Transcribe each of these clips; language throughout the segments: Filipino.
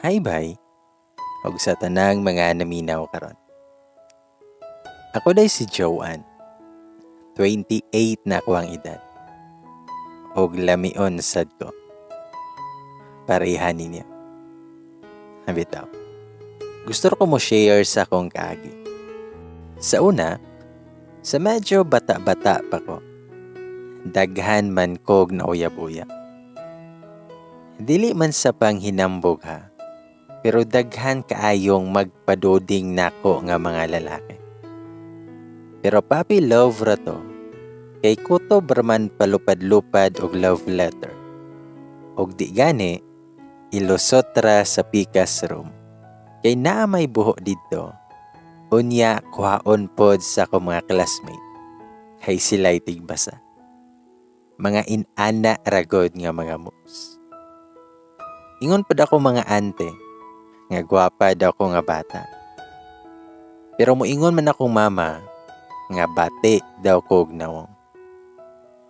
Hi bye, ug sa tanang mga naminaw karon. Ako day si Joanne, 28 na ako ang edad. Og lamion sad ko. Parehan ninyo. Bitaw. Gusto ko mo share sa akong kaagi. Sa una, sa medyo bata-bata pa ko, daghan man kog na uyab-uyab. Dili man sa panghinambog ha, pero daghan kaayong magpadoding nako nga mga lalaki. Pero papi love ra to, kay kutob raman palupad-lupad og love letter. Og di gani, ilusot ra sa pikas room. Kay naa may buho dito, unya kuhaon pod sa ko mga classmate. Kay sila'y tigbasa. Mga inana ragod nga mga moves. Ingon pod ako mga ante, nga gwapa daw ko nga bata. Pero moingon man akong mama, nga bate daw ko gnawong.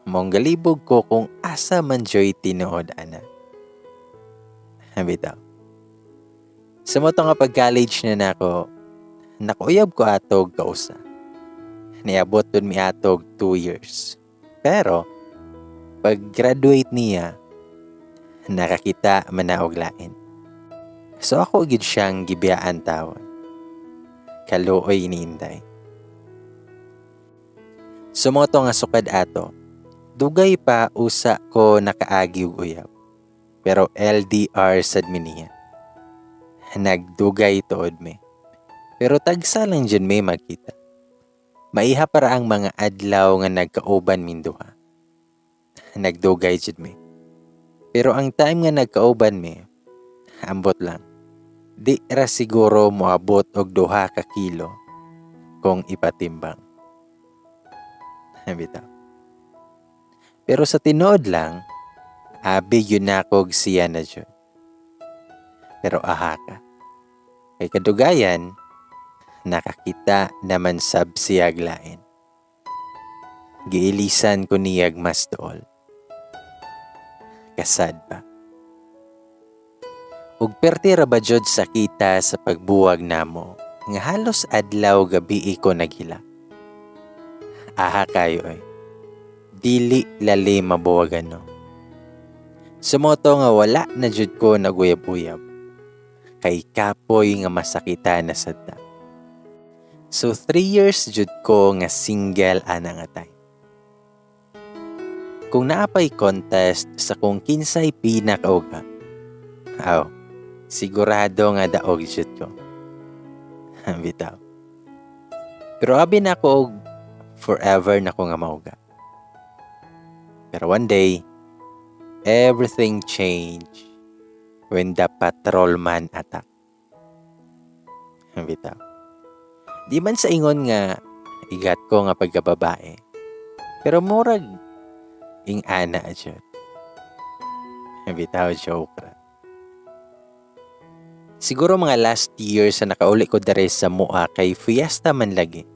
Mong galibog ko kung asa man joy tinuod ana. Bitaw. Sa mo nga pag-college na nako, nakuyab ko atog kausa. Niabot dun mi atog 2 years. Pero, pag-graduate niya, nakakita man na og lain. So ako gid siyang gibiyaan tawon. Kaluoy ni Inday. Sumoto nga sukad ato, dugay pa usa ko nakaagi og uyab. Pero LDR sad mi niya. Nagdugay tuod mi. Pero tagsa lang dyan may magkita. Maiha para ang mga adlaw nga nagkauban min duha. Nagdugay dyan mi. Pero ang time nga nagkauban mi, ambot lang. Di ra siguro moabot og 2 ka kilo kung ipatimbang. Bitaw. Pero sa tinuod lang, abi yun akog siya na dyan. Pero aha ka. Kay kadugayan, nakakita naman sab siyag lain. Giilisan ko niyag mas dool. Kasad pa. Ug perti ra ba jud sa kita sa pagbuwag namo, nga halos adlaw gabi ko naghila. Aha kayo ay. Dili lali mabuwagan no. Sumoto nga wala na jud ko naguyab-uyab. Kay kapoy nga masakita na sadta. So 3 years jud ko nga single ana nga time. Kung naapay contest sa kung kinsay pinakauga, sigurado nga daog jud ko. Bitaw. Pero abi na ko og forever na ko nga mauga. Pero one day, everything changed when the patrolman attack. Bitaw. Di man sa ingon nga igat ko nga pagkababae. Pero murag ing-ana jud. Bitaw, joke ra. Siguro mga last years sa nakauli ko dere sa mua kay fiesta man lagi.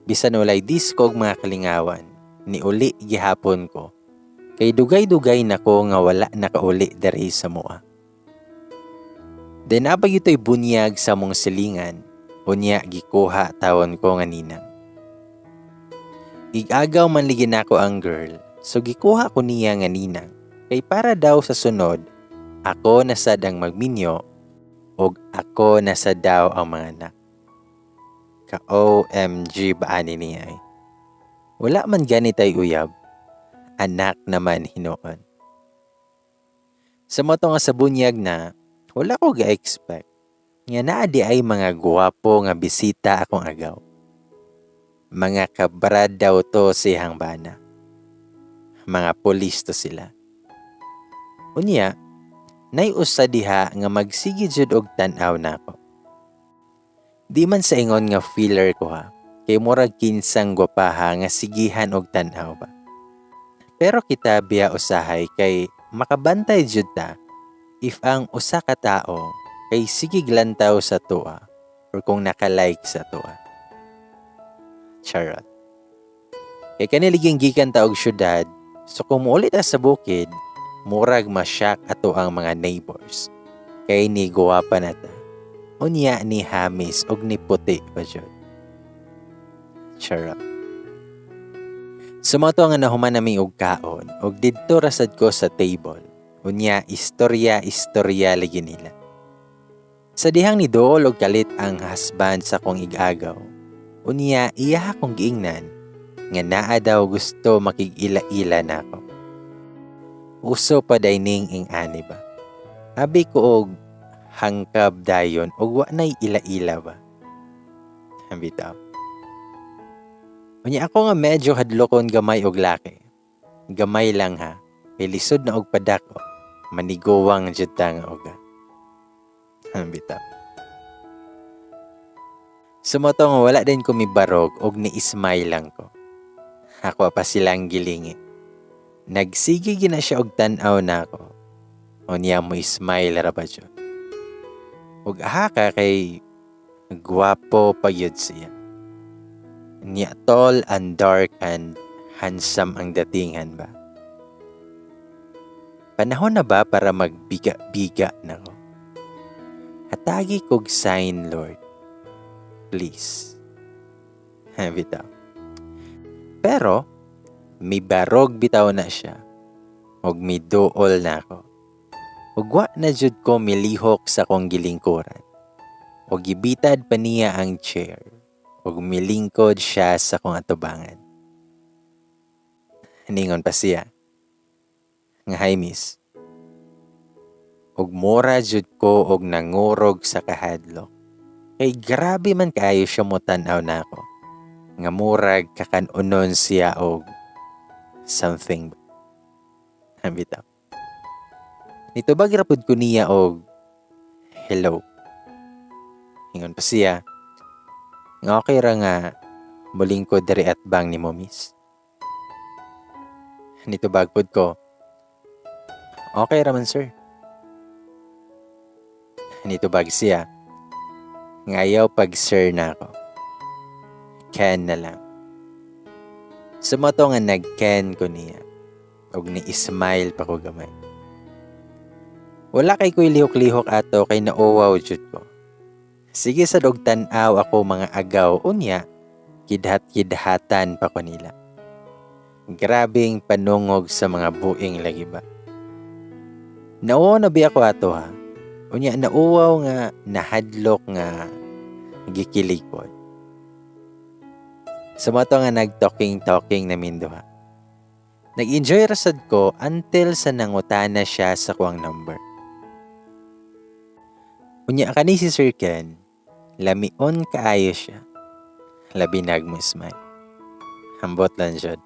Bisan walay disco mga kalingawan, ni uli gihapon ko. Kay dugay-dugay nako nga wala nakauli dere sa mua. Den abag ito'y bunyag sa mong silingan, unya gikuha tawon ko nga ninang. Igagaw man ligin ako ang girl, so gikuha ko niya nga ninang. Kay para daw sa sunod, ako na sad ang magminyo, og ako na sad daw ang mga anak. Ka-OMG ba ani niya ay? Wala man ganitay uyab, anak naman hinoon. Sa moto nga sa bunyag na, wala ko ga-expect. Nga naadi ay mga guwapo nga bisita akong agaw. Mga kabrad daw to siyang bana. Mga polis to sila. Unya, naiusa diha nga magsige jud og tan-aw nako. Di man sa ingon nga feeler ko ha, kay murag kinsang gwapaha nga sigihan og tan-aw ba. Pero kita biya usahay kay makabantay jud ta if ang usa ka tao kay sige glantaw sa tuwa or kung naka-like sa tuwa. Charot. Kay kaniliging gikan ta og syudad, so kung muulit sa bukid, murag masyak ato ang mga neighbors. kay ni guwapa na ta. Unya ni hamis og ni puti pa jud. Charot. Sumato nga nahuman nami og kaon og didto rasad ko sa table. Unya istorya lagi nila. Sa dihang ni dool og kalit ang husband sa kong igagaw. Unya iya akong giingnan nga naa daw gusto makig-ila-ila nako. Uso pa dining ing ani ba. Abi ko og hangkab dayon og wa nay ila-ila ba. Bitaw. Unya ako nga medyo hadlokon gamay og laki. Gamay lang ha. Kay lisod na og padako. Manigowang jud ta nga oga. Bitaw. Sumoto nga wala din ko mibarog og ni-smile lang ko. Ako pa silang gilingi. Nagsige gina siya og tan-aw na ako. Unya mo smile ra ba jud. Og haka kay gwapo pa yun siya. Niya tall and dark and handsome ang datingan ba. Panahon na ba para magbiga-biga na ko? Hatagi kog sign, Lord. Please. Bitaw. Pero, may barog bitaw na siya. Og may dool na ako. Og wa na jud ko milihok sa kong gilingkuran. Og gibitad pa niya ang chair. Og milingkod siya sa kong atubangan. Ningon pa siya. Nga hi miss. Og mora jud ko og nangurog sa kahadlok. Kay grabe man kaayo siya mo tan-aw na ako. Nga murag kakanunon siya og something. Bitaw. Nitubag rapod ko niya og hello. Ingon pa siya. Nga okay ra nga muling ko diri at bang ni mo miss. Nitubag pod ko. Okay ra man sir. Nitubag siya. Ngayaw pag sir na ako. Ken na lang. Sumato nga nag-ken ko niya. Og ni-smile pa ko gamay. Wala kay ko'y lihok-lihok ato kay nauwaw jud ko. Sige sa dog tan-aw ako mga agaw unya, kidhat-kidhatan pa ko nila. Grabing panungog sa mga buing lagi ba. Nauwaw na bi ako ato ha. Unya nauwaw nga nahadlok nga gikilig po. Sumato nga nag-talking na minduha. Nag-enjoy rasad ko until sa nangutana siya sa kuwang number. Unya kani si Sir Ken, lamion kaayo siya. Labi nagmusmay. Hambot lang jud.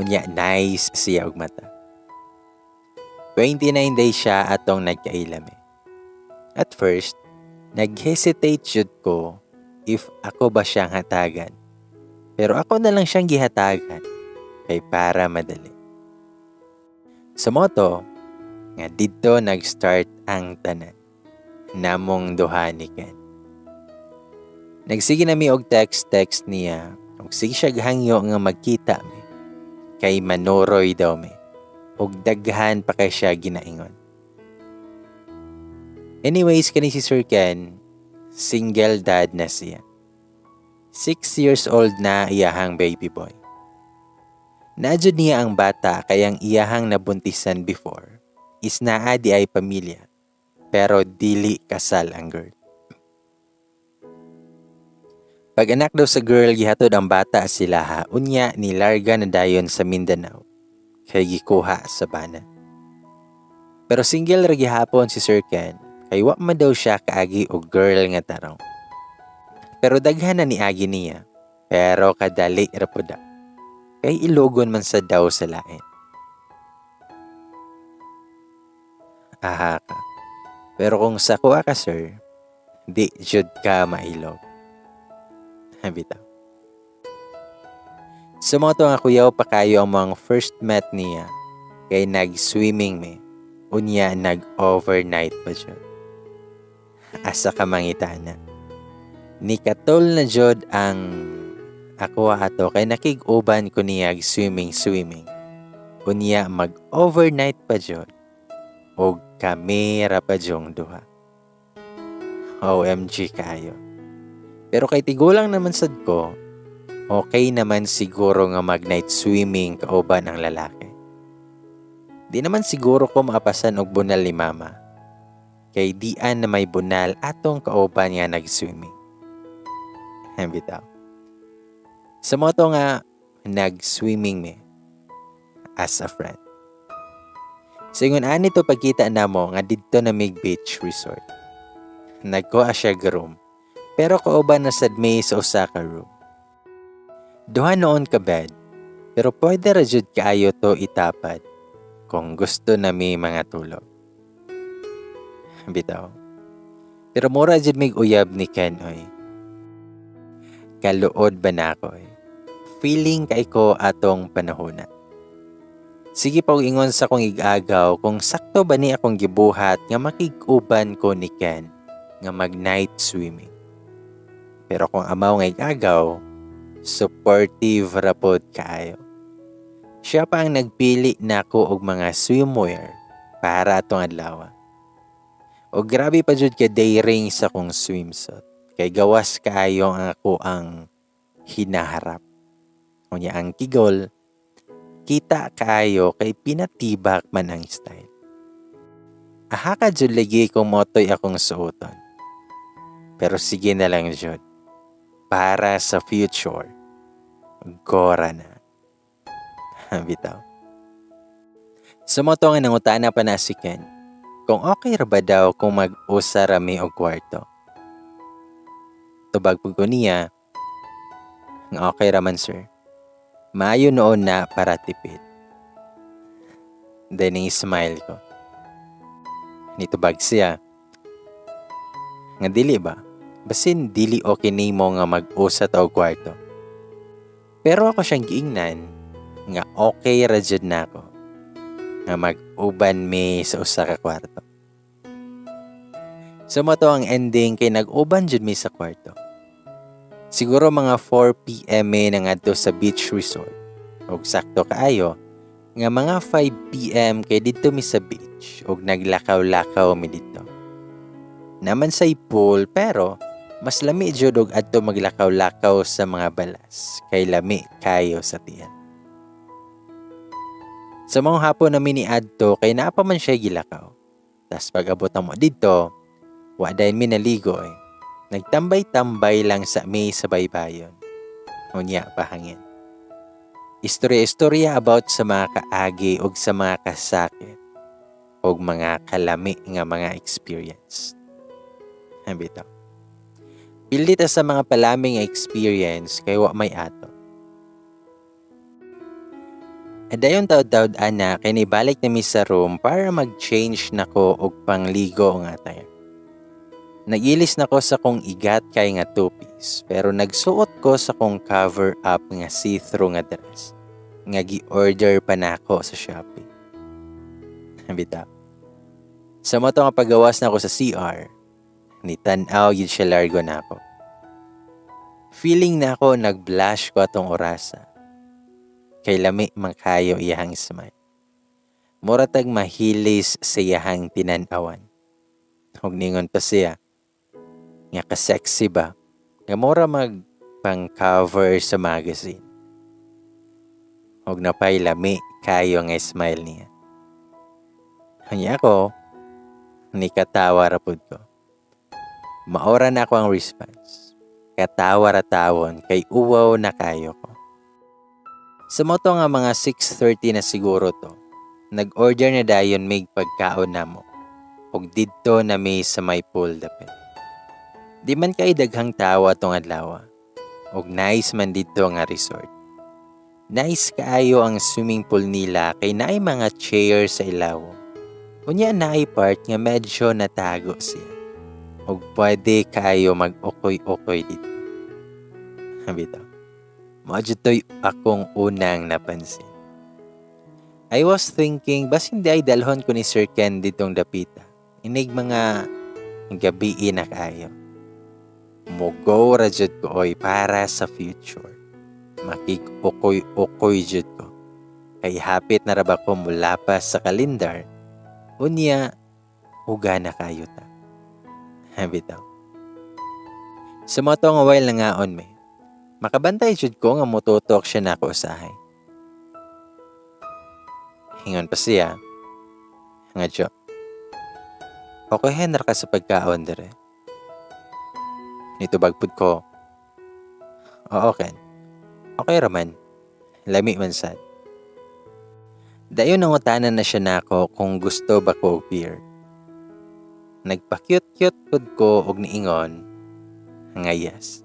Unya nice siya og mata. 29 days siya atong nagkailami. At first, nag-hesitate jud ko if ako ba siyang hatagan. Pero ako na lang siyang gihatagan kay para madali. Sa moto, nga dito nag-start ang tanan. Namong duha ni Ken. Nagsige nami og text niya. Og sige siya gahangyo nga magkita mi. Kay manoroy daw mi. Og daghan pa kay siya ginaingon. Anyways, kani si Sir Ken, single dad na siya. 6 years old na iyahang baby boy. Naadjud niya ang bata kayang iyahang nabuntisan before is naa di ay pamilya pero dili kasal ang girl. Pag anak daw sa girl gihatod ang bata sila ha unya nilarga na dayon sa Mindanao kay gikuha sa bana. Pero single ra gihapon si Sir Ken kay wa man daw siya kaagi og girl nga tarong. Pero daghan na ni agi niya pero kadali ra pud. Kay ilogon man sa daw sa lain. Aha ka. Pero kung sa kuha ka sir, di jud ka mailog. Bitaw. Sumoto nga kuyaw pa kayo ang mga first met niya. Kay nag-swimming me. Unya nag-overnight pa jud. Asa ka mangitana. Ni katol na jud ang ako ato kay nakig-uban ko niya swimming. Unya mag-overnight pa jud. o kami ra pa jong duha. OMG kayo. Pero kay tigulang naman sad ko, okay naman siguro nga mag-night swimming kauban ang lalaki. Di naman siguro ko maapasan og bunal ni mama. Kay dian na may bunal atong kauban nga nag-swimming. Bitaw. Sa moto nga nag-swimming me as a friend. Singon ani to pagkita namo nga didto na mig beach resort. Nagkuha siya room. Pero kauban na sad may sa usa ka room. Duha noon ka bed. Pero pwede ra jud kaayo to itapad kung gusto na may mga tulog. Bitaw. Pero mura jud mig uyab ni Ken oy. Kaluod ba na ako eh. Feeling kay ko atong panahona. Sige pa ingon sa kong igagaw kung sakto ba ni akong gibuhat nga makig-uban ko ni Ken nga mag-night swimming. Pero kung amaw nga igagaw, supportive rapod kaayo. Siya pa ang nagpili nako og mga swimwear para atong adlaw. O grabe pa jud ka daring sa kong swimsuit. Kay gawas kaayo ang ako ang hinaharap. Unya ang kigol, kita kaayo kay pinatibak man ang style. Aha ka jud lagi kung motoy akong suoton. Pero sige na lang jud. Para sa future, gora na. Bitaw. Sumoto nga nangutana pa na si Ken kung okay ra ba daw kung mag-usa rami og kwarto. Tubag po ko niya, nga okay raman sir. Maayo noon na para tipid. Then smile ko. Nitubag siya. Nga dili ba? Basin dili okay nimo nga mag-usa ta og kwarto. Pero ako siyang giingnan nga okay ra jud nako nga mag-uban mi sa usa ka kwarto. Sumoto ang ending kay nag-uban jud mi sa kwarto. Siguro mga 4 PM na ngadto sa beach resort. Og sakto kaayo nga mga 5 PM kay didto mi sa beach og naglakaw-lakaw mi didto. Naman say pool pero mas lami jud og adto maglakaw-lakaw sa mga balas kay lami kayo sa tiyan. Sa mga hapon namin ni adto kay naa pa man siya gilakaw. Tas pag-abot mo didto, wa dayon mi naligo eh. Nagtambay-tambay lang sa may sa baybayon. Unya pahangin. Istorya-istorya about sa mga kaagi o sa mga kasakit o mga kalami nga mga experience. Bitaw. Pildita sa mga palaming experience kay wa may ato. Adayon taod-taod ana kay nibalik na mi sa room para mag-change nako og pangligo nga attire. Nagilis na ko sa kong igat kay nga two-piece pero nagsuot ko sa kong cover up nga see-through nga dress nga gi-order pa nako sa Shopee. Bitaw. Sa mo nga pagawas na ko sa CR, nitan-aw yun siya largo nako. Feeling nako nag-blush ko atong orasa. Kay lami mangkayo iyahang smile. Muratag mahilis sa iyahang tinan-awan. Huwag ningon pa siya. Nga ka-sexy ba? Nga mura mag-pang-cover sa magazine. Huwag na pa'y lami kayo nga smile niya. Hanya ko, ni katawa rapod ko. Maora na ako ang response. Katawa ratawon kay uwaw na kayo ko. Sa moto nga mga 6:30 na siguro to, nag-order na dayon mig pagkaon namo. Og didto na may sa may pool dapit. Di man kay daghang tawa tong adlaw. Og nice man didto nga resort. Nice kaayo ang swimming pool nila kay naay mga chair sa ilaw. Unya naay part nga medyo natago siya. Og pwede kaayo mag-ukoy-ukoy dito. Bitaw. Medyo to'y akong unang napansin. I was thinking, bas hindi ay dalhon ko ni Sir Ken ditong dapita. Inig mga gabi na kayo. Mugo ra jud ko oy para sa future. Makik-ukoy-ukoy jud ko. Kay hapit na ra ba ko mulapas sa kalendar Unya, uga na kayo ta. Bitaw. Sa mga nga while na ngaon me, makabantay jud ko nga mututok siya na ako usahay. Hingon pa siya, nga jo. Okay henra ka sa pagkaon dire. Nito bagpud ko. Oo Ken. Okay raman. Lami man sad. Dayon nangutanan na siya nako kung gusto ba ko og beer. Nagpa-cute-cute pud ko og niingon nga yes.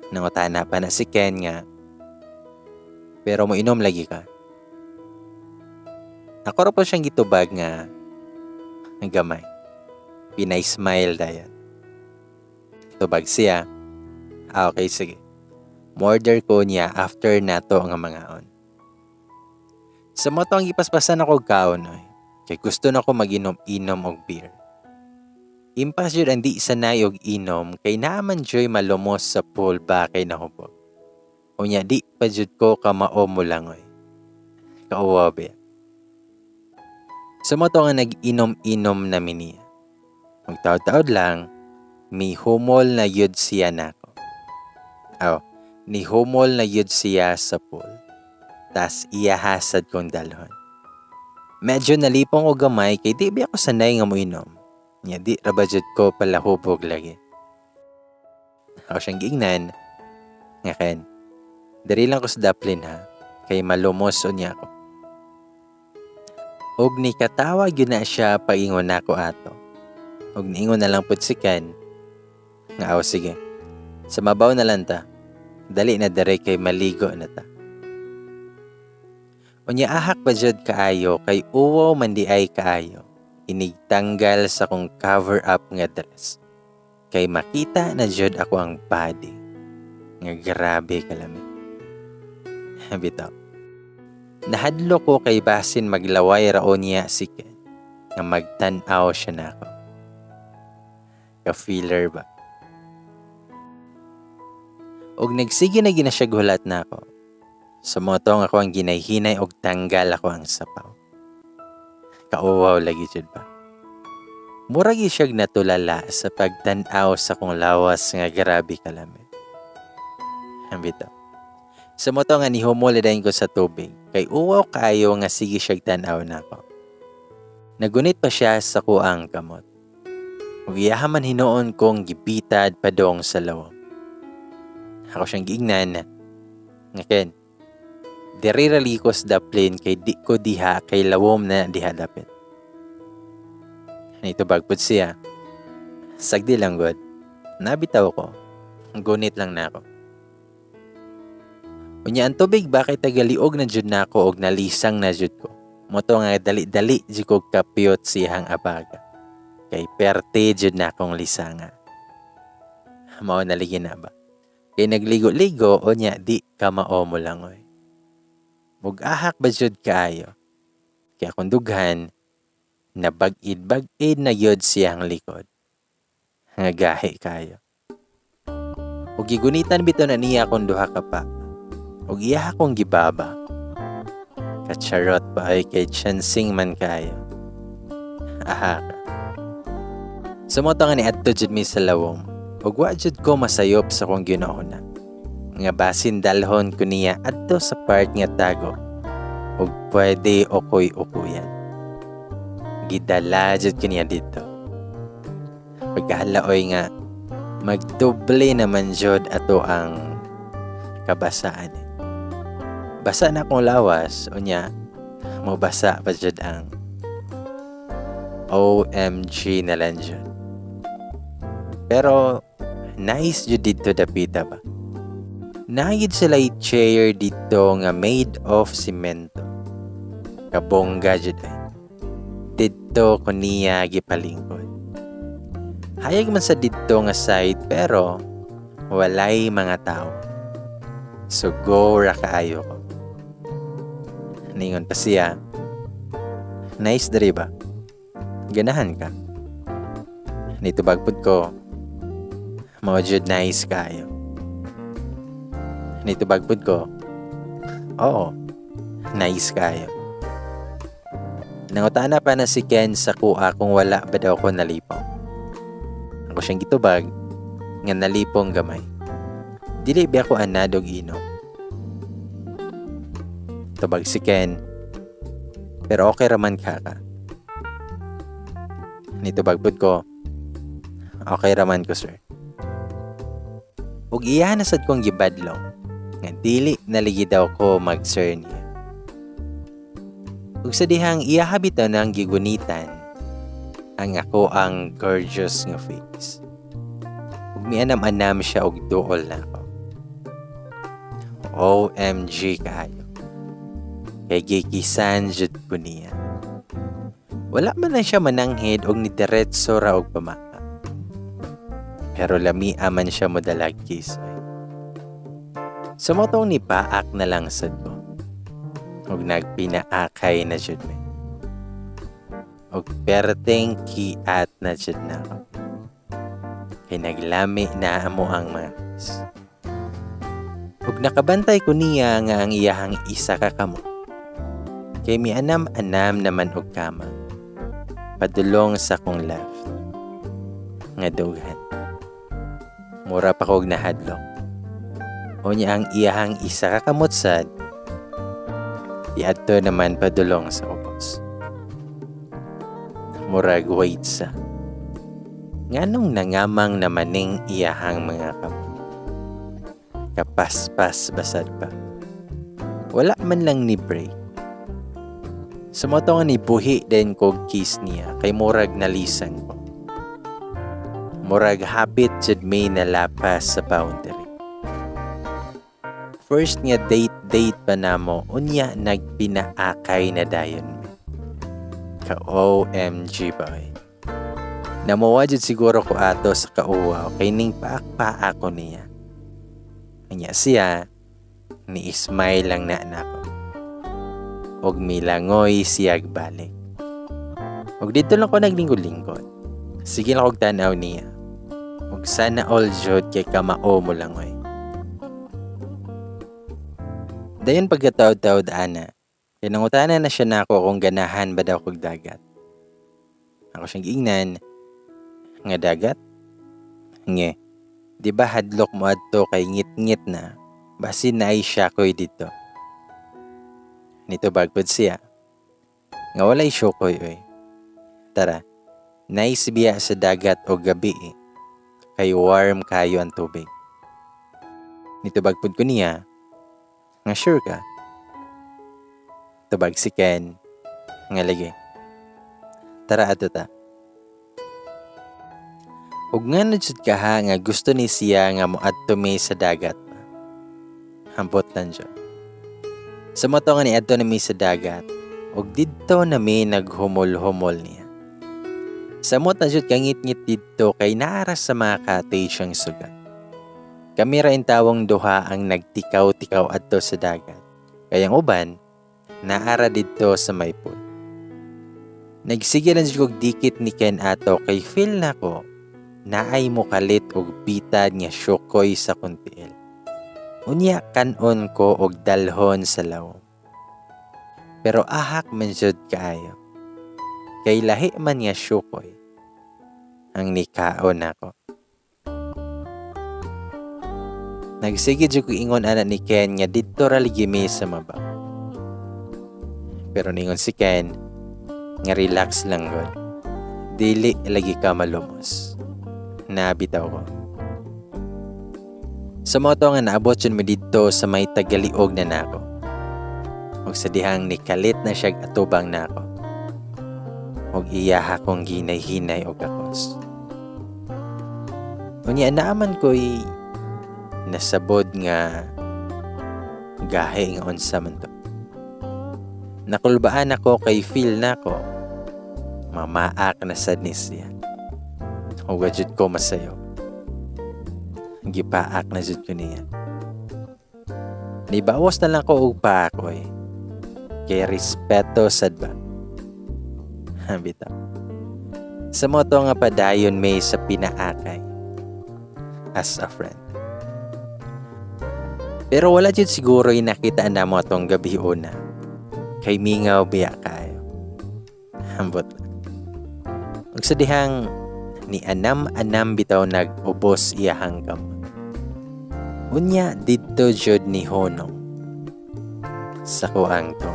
Nangutana pa na si Ken nga, pero mo inom lagi ka. Ako ra po siyang gitubag nga gamay. Pinay-smile dayan. Tubag siya. Okay, sige. Murder ko niya after nato nga mangaon. Sa mo ang ipaspasan ako kaon, kay gusto na ko mag-inom-inom og beer. Impas yun ang di sanay og inom, kay naaman joy malumos sa pool ba kay nahubog. Unya di pa jud ko kamao mo lang oy. Kauwabe. Sa mo nga nag-inom-inom na niya. Magtaod-taod lang, may humol na yun siya nako. Ni humol na yun siya sa pool. Tas iyahasad kong dalhon. Medyo nalipong o gamay kay di ba ako sanay nga mo inom. Nya di rabajud ko pala hubog lagi. Ako siyang giingnan. Nga Ken, dari lang ko sa daplin ha. Kay malumos o niya ako. Og ni katawag yun na siya paingon na ako ato. Og niingon na lang pud si Ken. Nga sige. Sa mabaw na lang ta. Dali na dere kay maligo na ta. Unya ahak pa jud kaayo kay uwaw man di ay kaayo. Inigtanggal sa kong cover up nga dress. Kay makita na jud ako ang body. Nga grabe kalami. Bitaw. Nahadlo ko kay basin maglaway raon niya si Ken. Nga magtanaw siya na ako. Ka-feeler ba? Og nagsige na ginasyagulat na ako. Sa motong ako ang ginayhinay og tanggal ako ang sapaw. Kauwaw lagi jud ba. Murag isyag natulala sa pagtan-aw sa kong lawas nga grabe kalami. Ambito. Sa motong nga nihumol dayon ko sa tubig kay uwaw kaayo nga sige siyag tan-aw nako. Nagunit pa siya sa kuang kamot. Ug iyahaman hinuon kong gibitad padong sa lawom. Ako siyang giingnan nga Ken. Diri ralikos daplin kay di ko diha kay lawom na diha dapit. Nito bagpud siya. Sagdi lang god. Nabitaw ko. Gunit lang na ako. Unya ang tubig bakay tagaliog na jud nako og nalisang na jud ko. Moto nga dali-dali jud ko kapiyot siyang abaga. Kay perte jud na akong lisanga. Mao naligi na ba? Kay nagligo-ligo unya di ka mao mo lang oy. Mug-ahak ba jud kaayo? Kaya kung dughan, nabag-id-bag-id na yod siyang likod. Nga gahi kayo. Ug gigunitan bito na niya kung duha ka pa. Ug iya akong gibaba. Kacharot pa ay kay chancing man kayo. Aha ka. Sumoto nga ni adto jud mi sa lawom. Ug wa jud ko masayop sa kong ginauna. Nga basin dalhon ko niya adto sa part nga tago. Ug pwede okoy-okuyan. Gidala jud ko niya dito. Pagkahalaoy nga magdoble naman jud ato ang kabasaan. Basa na akong lawas unya mabasa pa jud ang OMG na lang jud. Pero nice jud dito dapita ba. Nagid sila chair dito nga made of semento. Kabongga jud ay. Dito ko niya gipalingkod. Hayag man sa dito nga side pero walay mga tao. So go ra kaayo ko. Ningon pa siya. Nice diri ba? Ganahan ka. Nito bagpud ko. Mao jud nice kaayo. Nito bagpud ko. Oo. Nice kaayo. Nangutana pa na si Ken sa kuha kung wala ba daw ko nalipong. Ako siyang gitubag nga nalipong gamay. Dili ba ako anadog inom. Tubag si Ken, pero okay raman ka. Nitubag pod ko, okay raman ko sir. Ug iya nasad kong gibadlong, nga dili naligi daw ko mag-sir niya. Ug sa dihang iya habitaw ng gigunitan, ang ako ang gorgeous nga face. Ug mianam-anam siya og duol na ako. OMG kayo. Kay gikisan jud ko niya. Wala man lang siya mananghid og nidiretso ra og pamaka. Pero lami man siya modalag kiss. Sumotong ni paak na lang sad ko. Og nagpinaakay na jud me. Og perteng kiat na jud na ako. Kay naglami na amo ang mga kiss. Og nakabantay ko niya nga ang iyahang isa ka kamo. Kay mianam-anam naman og kamang padulong sa kong left nga dughan. Mura pa kog nahadlok. O niya ang iyahang isa ka kamutsad diadto naman padulong sa ubos. Murag wait sa nganong nangamang namaning iyahang mga kamot. Kapaspas basad pa. Wala man lang ni break. Sumotong ni buhi din kog kiss niya kay murag nalisan ko. Murag hapit jud may nalapas sa boundary. First nga date pa namo unya nagpinaakay na dayon me. Ka OMG boy. Namuwa jud siguro ko ato sa kauwaw kay ning paak ko niya. Anya siya ni smile lang na nako. Og milangoy siyag balik. Og dito lang ko naglingkod-lingkod. Sige lang og tanaw niya. Og sana all jud kay kamao mo langoy. Dayon pagkataod-taod ana, kinangutanan na siya nako kung ganahan ba daw kog dagat. Ako siyang giingnan, nga dagat? Nge, di ba hadlok mo adto kay ngit-ngit na, basin na ay siya ko'y dito. Nito bagpod siya. Nga walay syokoy oy. Tara, nice biya sa dagat o gabi eh. Kay warm kayo ang tubig. Nito bagpod ko niya. Nga sure ka? Tubag si Ken. Nga lagi. Tara ato ta. Ug nga nadsud ka ha nga gusto ni siya nga moadto mi sa dagat. Hampot lang siya. Sa moto nga ni adto na mi sa dagat, og didto na mi naghumol-humol niya. Sa moto na jud kangit-ngit didto kay naara sa mga cottage ang sugat. Kami ra intawong duha ang nagtikaw-tikaw adto sa dagat. Kayang uban, naara didto sa may pool. Nagsige lang jud kog dikit ni Ken ato kay feel nako naay mo kalit og bitad nga syokoy sa kuntiil. Unya kanon ko og dalhon sa lawom. Pero ahak man jud kaayo. Kay lahi man nga syokoy ang nikaon nako. Nagsige jud ko ingon ana ni Ken nga didto ra ligimi sa mabaw. Pero ningon si Ken nga relax lang gud. Dili lagi ka malumos. Nabitaw ko. Sa moto nga naabot yun mo dito sa may tagaliog na nako. Og sa dihang nikalit na siyag atubang nako. Og iyaha kong ginay-hinay og akos. Unya naaman ko'y nasabod nga gahe nga unsa man to. Nakulbaan ako kay feel nako. Mamaak na sad ni siya. Og wajud ko masayo. Gipaak na jud ko niya. Nibawas na lang ko og paakoy. Kay respeto sad ba. Bitaw. Sa moto nga padayon may sa pinaakay. As a friend. Pero wala jud siguro yung nakita na mo atong gabi una. Kay mingaw biya kayo. Hambot lang. Ug sa dihang ni anam-anam bitaw nag-ubos iyahang kamot. Unya didto jud ni Honong sa kuang to.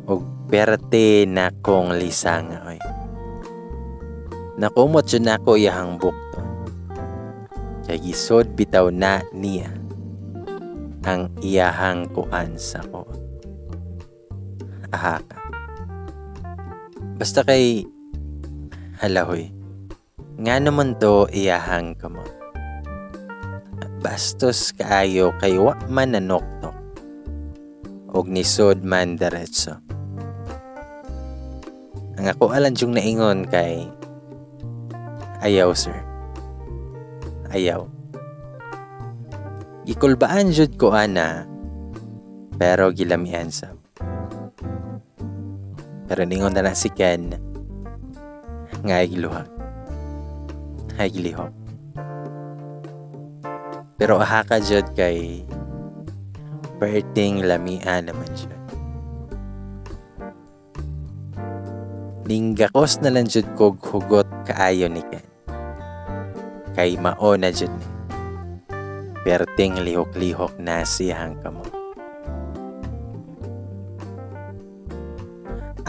Ug perte na kong lisanga oy. Nakumot jud nako iyahang bukton. Kay gisod bitaw na niya ang iyahang kuan sa ko. Aha ka. Basta kay halahoy. Nga naman to iyahang kamot. Bastos kaayo kay wa man nanoktok. Og nisod man diretso. Ang ako alam yung naingon kay ayaw sir. Ayaw. Gikulbaan jud ko ana pero gilamian sab. Pero ningon na si Ken nga igluha. Iglihok. Pero aha ka jud kay perting lamian naman siya. Ninggakos na lang jud kog hugot kaayo ni Ken. Kay mao na jud ni. Perting lihok-lihok na siyang kamo.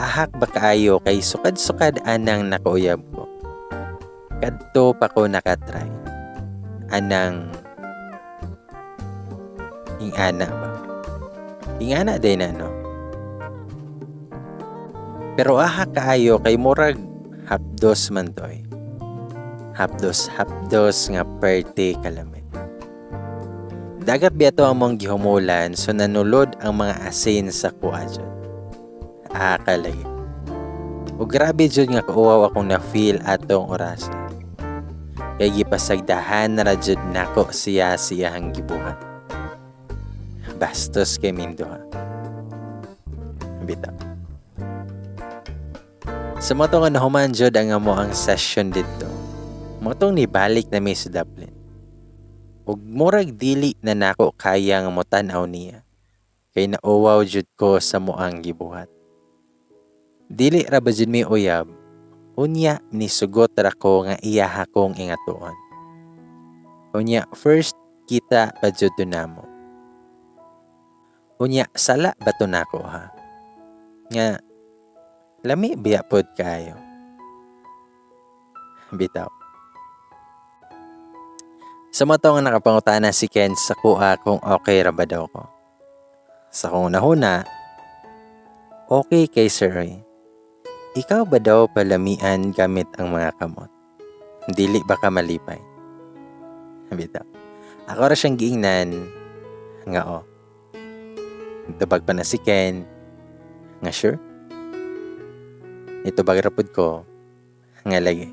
Ahak ba kaayo kay sukad-sukad anang nakauyab ko. Kadto pa ko nakatry. Anang ingana ba? Ingana din na, no? Pero aha kaayo kay murag hapdos man to eh. Hapdos nga perte kalamit. Dagat biyato ang mong gihumulan so nanulod ang mga asin sa kuha dyan. Aha kalay. O grabe dyan nga kauwaw akong na-feel atong orasan. Kaya gipasagdahan na radyod nako siya-siyahang gibuhat. Bastos kay Mindo ha. Bitaw. Sa motong nga nahuman jud ang amo ang session dito. Motong nibalik na mi sa Dublin. Ug murag dili na nako kaya nga motan-aw niya. Kay nauwaw jud ko sa moang gibuhat. Dili ra ba jud mi uyab. Unya nisugot ra ko nga iyaha kong ingatuon. Unya first kita pa jud namo. Unya sala ba to nako ha? Nga lami biya pod kayo. Bitaw. Sa mato nga nakapangutana si Ken sa kuha kung okay ra ba daw ko. Sa kong nahuna, okay kay Sir Roy. Ikaw ba daw palamian gamit ang mga kamot? Dili ba ka malipay? Bitaw. Ako ra siyang giingnan nga o. Tubag pa na si Ken. Nga sure? Ito bagrapod ko. Nga lagi.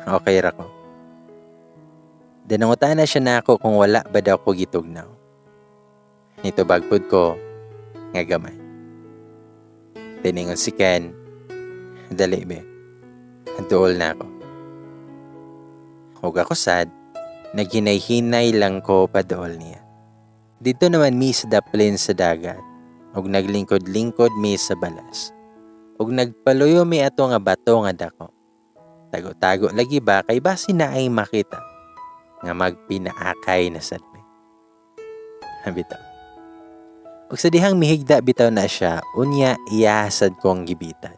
Okay ra ko. Dinangutan na siya na ako kung wala ba daw ko gitugnaw. Ito bagpod ko. Nga gamay. Tiningon si Ken. Dali be. Duol na ako. Huwag ako sad. Naghinay-hinay lang ko pa dool niya. Dito naman mi sa daplin sa dagat. Ug naglingkod-lingkod mi sa balas. Ug nagpaluyo mi ato nga bato nga dako. Tago-tago lagi ba kay basi na ay makita nga magpinaakay na sadmi. Bitaw. Ug sa dihang mihigda bitaw na siya, unya iyasad ko ang gibitan.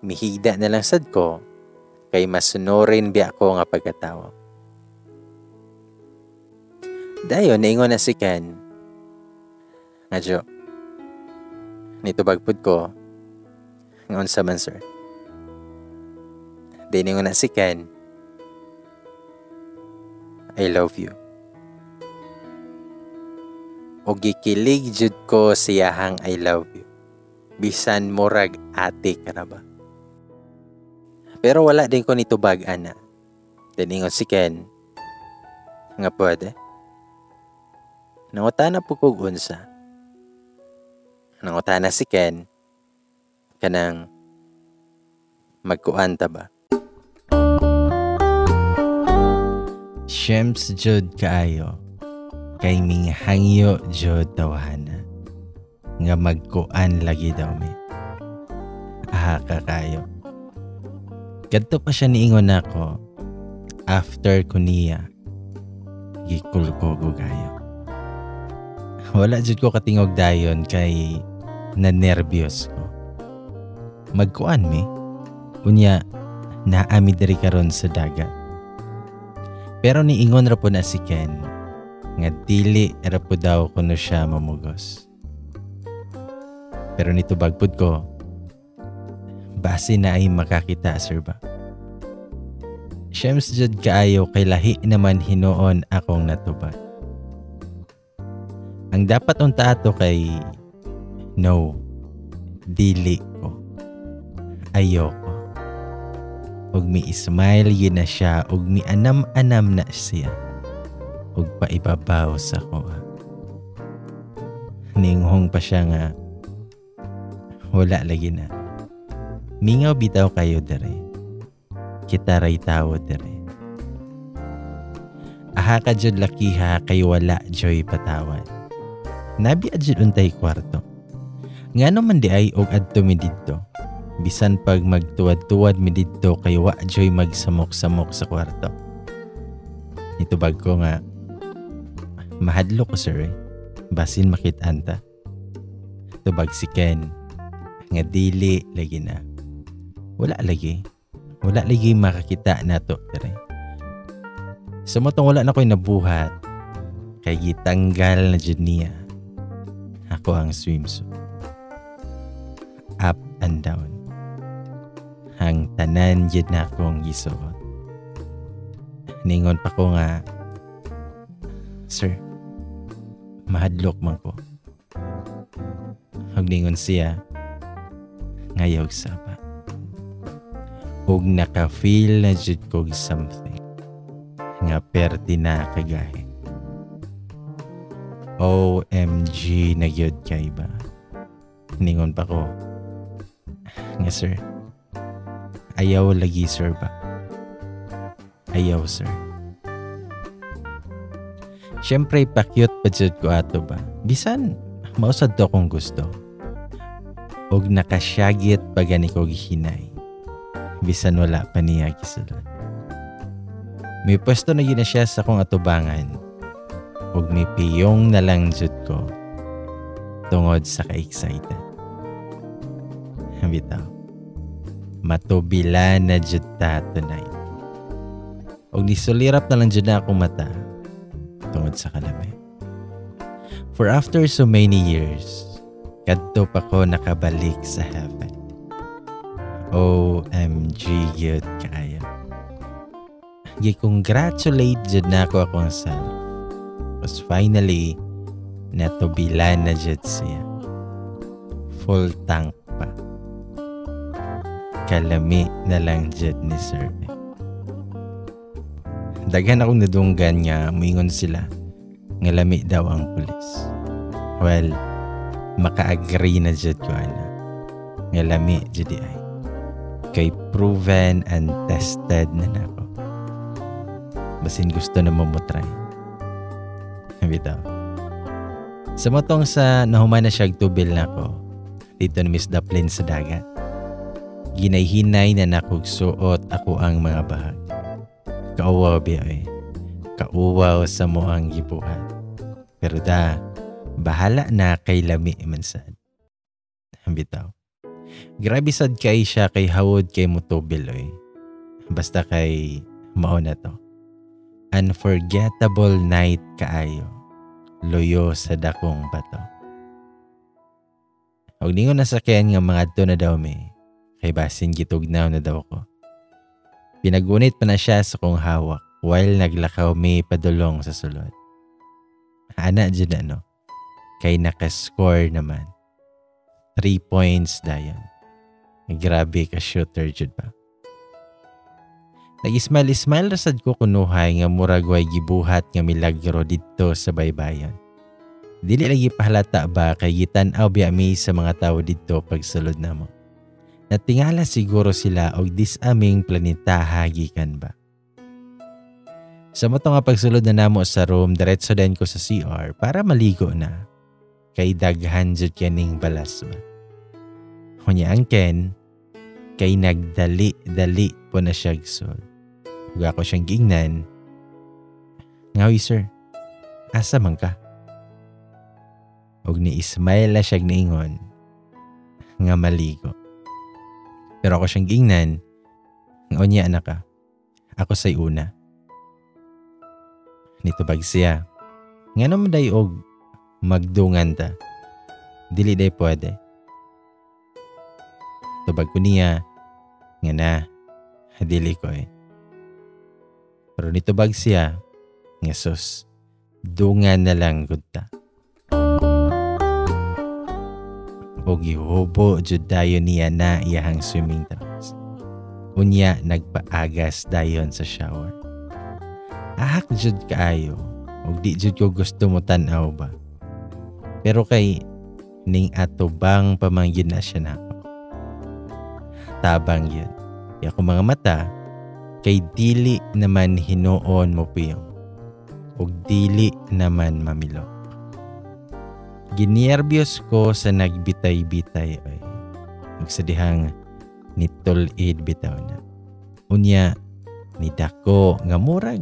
Mihigda na lang sad ko kay masunurin biya ko nga pagkatawa. Dayon, naingon na si Ken. Nga Jo, nito bagpod ko, ngon sa man sir. Naingon na si Ken, I love you. O gikilig jud ko siyahang I love you. Bisan murag ate ka na ba? Pero wala din ko nito bag-ana. Naingon si Ken, nga pwede. Nangutana po kog unsa. Nangutana si Ken kanang magkuanta ba? Shems jud kaayo kay minghangyo jud tawhana nga magkuan lagi daw mi. ahaka kayo. Kadto pa siya niingon ako after ko niya gikulkogo kayo. Wala jud ko katingog dayon kay nanervyos ko. Magkuan mi. Unya naami diri karon sa dagat. Pero niingon ra po na si Ken nga dili ra po daw kuno siya mamugos. Pero nito bagpud ko, base na ay makakita, sir ba? Siyem jud kaayo kay lahi naman hinoon akong natubag. Ang dapat unta ato kay no, dili ko, ayoko. Ug mi-smile yun na siya, ug mi-anam-anam na siya, ug paibabaw sa kuha. Ninghong pa siya nga, wala lagi na. Mingaw bitaw kayo dere. Kita ray tawo dere. Aha ka jud lakiha kay wala joy patawan. Nabi adjud untay kwarto. Ngano man di ay og adto mi didto. Bisan pag magtuwad-tuwad mi didto kay wa joy magsamok-samok sa kwarto. Nitubag ko nga mahadlo ko sir eh. Basin makit-an ta. Tubag si Ken nga dili lagi na. Wala lagi makakita nato dere. Sumotong wala na ko'y nabuhat kay gitanggal na jud niya ako ang swimsuit. Up and down. Ang tanan jud na akong gisuot. Ningon pa ko nga, sir, mahadlok man ko. Hag ningon siya, ngayog saba. Ug naka-feel na jud ko something nga perti na kagahi. OMG na gyud kay ba? Ningon pa ko, nga sir, ayaw lagi sir ba? Ayaw sir. Siyempre pa-cute pa jud ko ato ba? Bisan, mausad to kung gusto. Og nakasyagit pa gani ko gihinay. Bisan wala pa niya gisulod. May pwesto na yun na siya sa kong atubangan. Og may piyong na lang jud ko. Tungod sa ka-excited. Bitaw. Matubila na jud ta tonight. Og nisulirap na lang jud na akong mata. Tungod sa kalami. For after so many years, kadto pa ko nakabalik sa heaven. OMG yun kaya. Gi-congratulate jud na ako akong self. Because finally, natubilan na jud siya. Full tank pa. Kalami na lang jud ni sir. Daghan akong nadunggan nga muingon sila nga lami daw ang pulis. Well, maka-agree na jud ko ana. Nga lami jud ay. Kay proven and tested na nako. Basin gusto na mamutry. Bitaw. Sa motong sa nahuman na siya tubil nako. Dito na Miss Daplin sa dagat. Ginay-hinay na nakugsuot ako ang mga bahag. Kauwaw biya. Kauwaw sa mo ang gibuhat. Pero bahala na kay lami man sad. Bitaw. Grabe sad kay siya kay hawod kay mutubil oy. Basta kay mao na to. Unforgettable night kaayo. Loyo sa dakong bato. Og ningon na sakyan nga mga adto na daw mi. Kay basin gitugnaw na daw ko. Pinagunit pa na siya sa kong hawak while naglakaw mi padulong sa sulod. Ana dyan ano. Kay nakascore naman. 3 points dayon. Grabe ka shooter jud ba. Nag-smile rasad ko kunuhay nga murag way gibuhat nga milagro didto sa baybayon. Dili lagi pahalata ba kay gitan-aw biya mi sa mga tawo didto pagsulod namo. Natingala siguro sila og disaming planeta hagikan ba. Sa moto nga pagsulod na namo sa room, diretso din ko sa CR para maligo na. Kay daghan jud kaning balas ba. Hunya ang Ken, kay nagdali-dali po na siya gsod. Ug ako siyang giingnan. Ngawi sir, asa man ka? Ug ni-smile na siya niingon nga maligo. Pero ako siyang giingnan, nga unya na ka, ako say una. Nitubag siya, nga naman day og magdungan ta, dili day pwede. Tubag ko niya, nga na, dili ko eh. Pero nitubag siya, nga sus, dungan na lang gud ta. O gihubo jud dayon niya na iyahang swimming trunks. Unya nagpaagas dayon sa shower. Ahak jud kaayo, ug di jud ko gusto mo tan-aw ba. Pero kay ning atubang pamanggid na siya nako. Tabang yun. Kaya kung mga mata, kay dili naman hinuon mo piyong. Ug dili naman mamilo. Ginerbyos ko sa nagbitay-bitay ay magsadihang nitulid bitaw na. Unya, nidako nga murag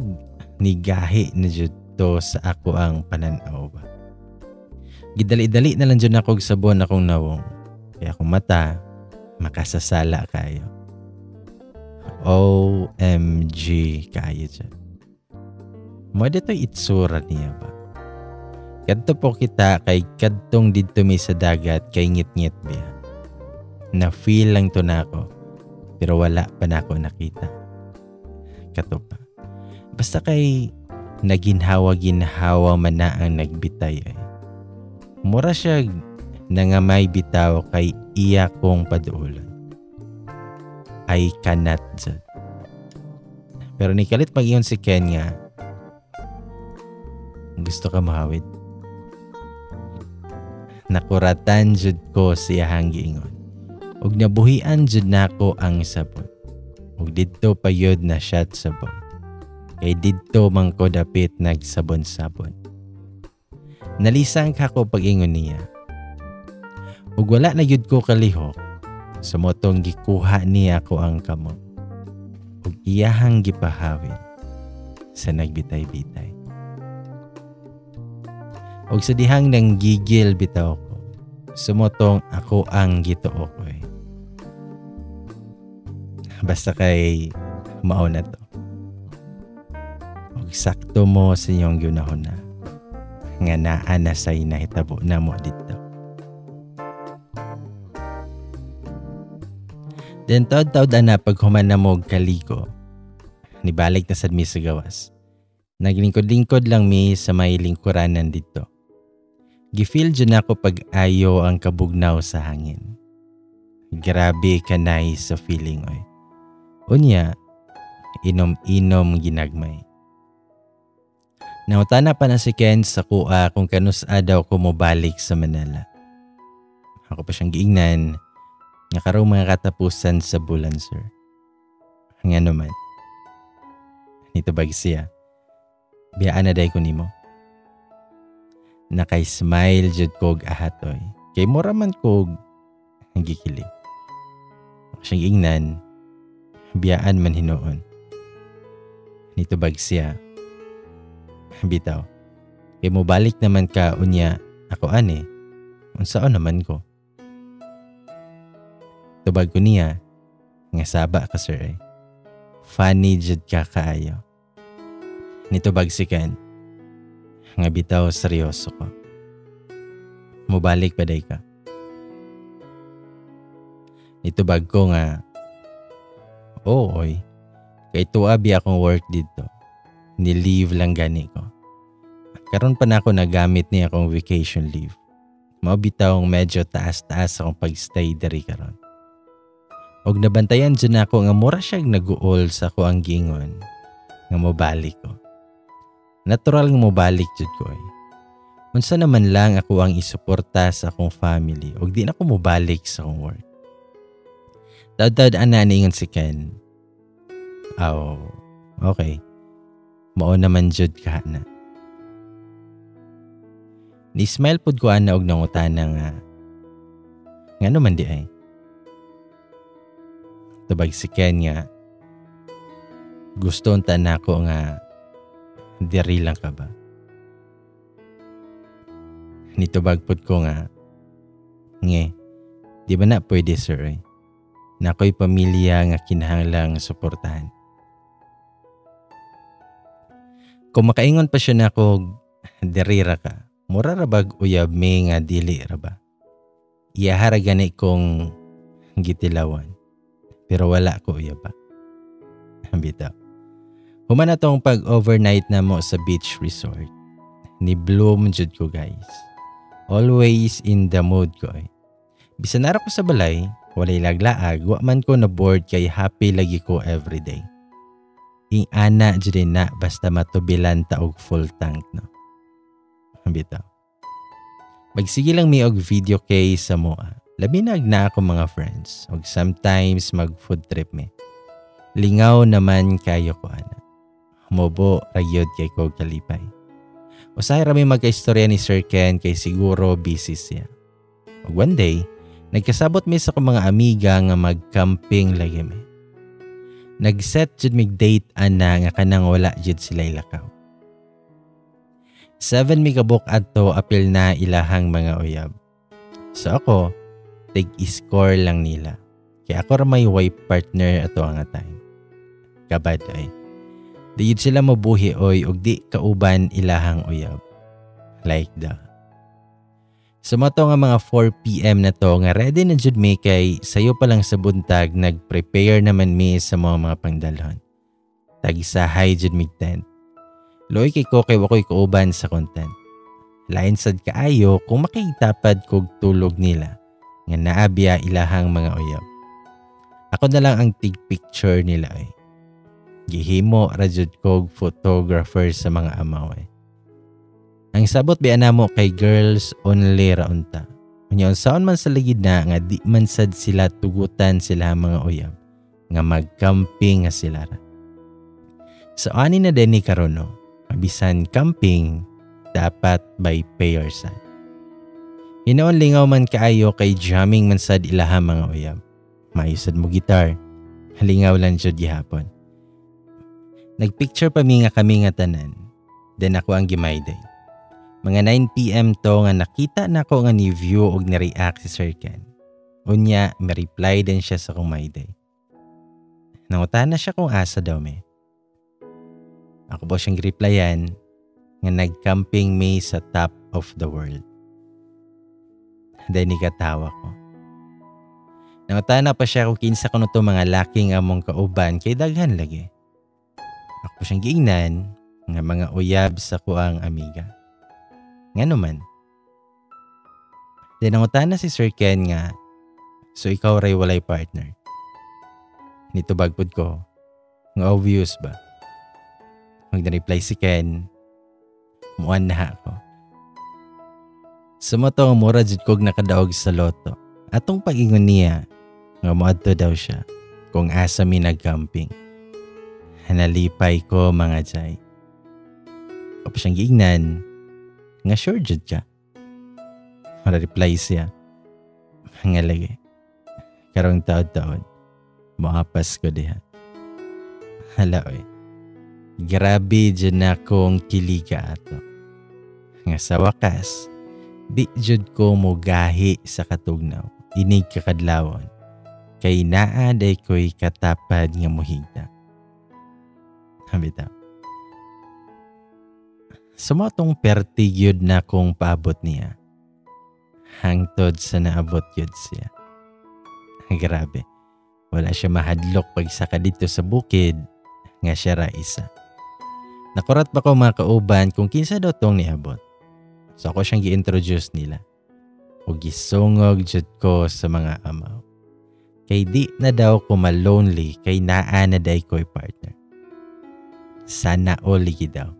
nigahi na jud to sa ako ang pananaw ba. Gidali-dali na lang jud ako og sabon akong nawong. Kaya akong mata, makasasala kayo. OMG kayo dyan. Mo dito itsura niya ba? Kadto po kita kay kadtong didto mi sa dagat kay ngit-ngit biya. Na-feel lang to na ako, pero wala pa na ako nakita. Kato pa. Basta kay naginhawa-ginhawa man na ang nagbitay ay. Mura siya nangamay bitaw kay iya kong paduulan. I cannot jud. Pero nikalit pag-iyon si Ken nga, gusto ka mahawid? Nakuratan jud ko siyahang giingon. Ug nabuhian jud nako ang sabon. Ug didto pa yod na shot sabon. Kay didto man ko dapit nagsabon-sabon. Nalisang kako pag-ingon niya. Ug wala na yud ko kalihok. Sumotong gikuha niya ko ang kamot. Ug iyahang gipahawid sa nagbitay-bitay. Og sa dihang nang gigil bitaw ko, sumotong ako ang gituo ko eh. Basta kay mao na to. Og sakto mo sa inyong gunahon na nga naa na say nahitabo na mo dito. Den taod-taod na paghuman na mo kaligo, nibalik na sad mi sa gawas. Naglingkod-lingkod lang mi sa may lingkuranan dito. Gifeel dyan ako pag-ayo ang kabugnaw sa hangin. Grabe kanay sa feeling oy. Unya, inom-inom ginagmay. Nautana pa na si Ken sa kuha kung kanus daw ko mobalik sa Manila. Ako pa siyang giingnan, nakarong mga katapusan sa bulan sir. Nga naman, nitubag siya, biyaan na day ko nimo. Nakay-smile jud kog ahatoy. Kay mura man kog gikilig. Siyang ingnan, biyaan man hinuon. Nitubag siya. Bitaw. Kay mo balik naman ka unya ako ani. Unsaon naman ko. Tubag ko niya, nga saba ka sir eh. Funny jud ka kaayo. Nitubag si Ken. Nga bitaw seryoso ko. Mubalik pa day ka. Nitubag ko nga, oy, kay tuabi akong work dito. Ni-leave lang gani ko. Karon pa na ako nagamit niya akong vacation leave. Mabitawng medyo taas-taas akong pag-stay diri karon. Og nabantayan dyan ako nga mura siyang nag-uol sa ako ang gingon nga mobalik ko. Natural nga mobalik jud ko eh. Unsa naman lang ako ang isuporta sa akong family og di na ako mobalik sa akong work. Tad ana ningon si Ken. Okay. Mao naman jud ka na. Ni-smile pud ko ana og nangutana nga. Ngano man di ay? nitubag si Ken nga gusto unta na ako nga diri lang ka ba? Nitubag pod ko nga di ba na pwede sir eh? Na ako'y pamilya nga kinahanglang suportahan. Kung makaingon pa siya na ako, derira ka, mura rabag uyab may nga dili raba. Iyahara gani kong gitilawan, pero wala ko uyab ba. Bitaw. Human na tong pag-overnight na mo sa beach resort. Ni bloom jud ko guys. Always in the mood ko eh. Bisan nara ko sa balay, walay laglaag, wa man ko na bored kay happy lagi ko everyday. Ing ana jud na basta matubilan ta og full tank no. Bitaw. Magsige lang mi og video kay sa moa. Labi na ako mga friends og sometimes mag food trip mi. Lingaw naman kayo ko ana. Mobo ragyod kay ko kalipay. Usahay rami magka-istorya ni Sir Ken kay siguro busy siya. Og one day, nagkasabot mi sa mga amiga nga mag-camping lagi mi. Nag-set jud mig date ana nga kanang wala jud sila ilakaw. 7 mi kabuk adto apil na ilahang mga uyab. So ako, tig-score lang nila. Kaya ako ra may wife partner ato ang time. Kabad ay. Di yun sila mabuhi oy og di kauban ilahang uyab. Like the. Sumato nga mga 4 PM na to nga ready na jud mi kay sayo pa lang sa buntag nag-prepare naman mi sa mga pangdalhon. Tag-isahay jud mig tent. Loy kay ko kay wakoy kauban sa content. Lain sad kaayo kung makitapad kog tulog nila nga naabya ilahang mga uyab. Ako na lang ang tig-picture nila ay. Gihimo ra jud kog photographer sa mga amaw ay. Ang sabot biya namo kay girls only ra unta. Unya unsaon man sa ligid na nga di man sad sila tugutan sila mga uyab nga mag-camping nga sila ra. So ani na din ni karon no. Bisan camping dapat by payer sad. Hinoon lingaw man kaayo kay jamming man sad ilaha mga uyab. Maayos sad mo gitar. Halingaw lang jud gihapon. Nagpicture pa mi nga kami nga tanan. Then ako ang gimayday. Mga 9 PM to nga nakita na ko nga ni-view og ni-react si Sir Ken. Unya, may reply din siya sa kumayday. Nangutan na siya kung asa daw me. Ako po siyang replyan nga nag-camping me sa top of the world. Then ikatawa ko. Nangutan na pa siya kung kinsa ko to mga laki nga mong kauban kay daghan lagi. Ako po siyang giingnan nga mga uyab sa kuang amiga. Nga naman. Dinangutan na si Sir Ken nga, so ikaw ray walay partner. Nitubag pod ko, nga obvious ba? Mag-reply si Ken, muan na ako. Sumato ang mura jud kog nakadaog sa loto. Atong pag-ingon niya, nga moadto daw siya, kung asa mi nag-camping. Hanalipay ko mga jay. Kapag siyang giingnan, nga sure jud ka. Reply siya. Nga lagi. Karong taod-taod. Makapas ko diha. Hala oy. Grabe jud na kong kiliga ato. Nga sa wakas, di jud ko mugahi sa katugnaw. Inig kakadlawon. Kay naaday ko'y katapad nga muhigda. Habita. Sumotong pertigyod na kong paabot niya. Hangtod sa naabot yun siya. Grabe. Wala siya mahadlok pag saka dito sa bukid nga siya ra isa. Nakurat pa ko mga kauban kung kinsa daw tong niabot. So ako siyang gi-introduce nila. O gisungog jud ko sa mga amaw. Kay di na daw ko malonely kay naa na day ko'y partner. Sana all ligi daw.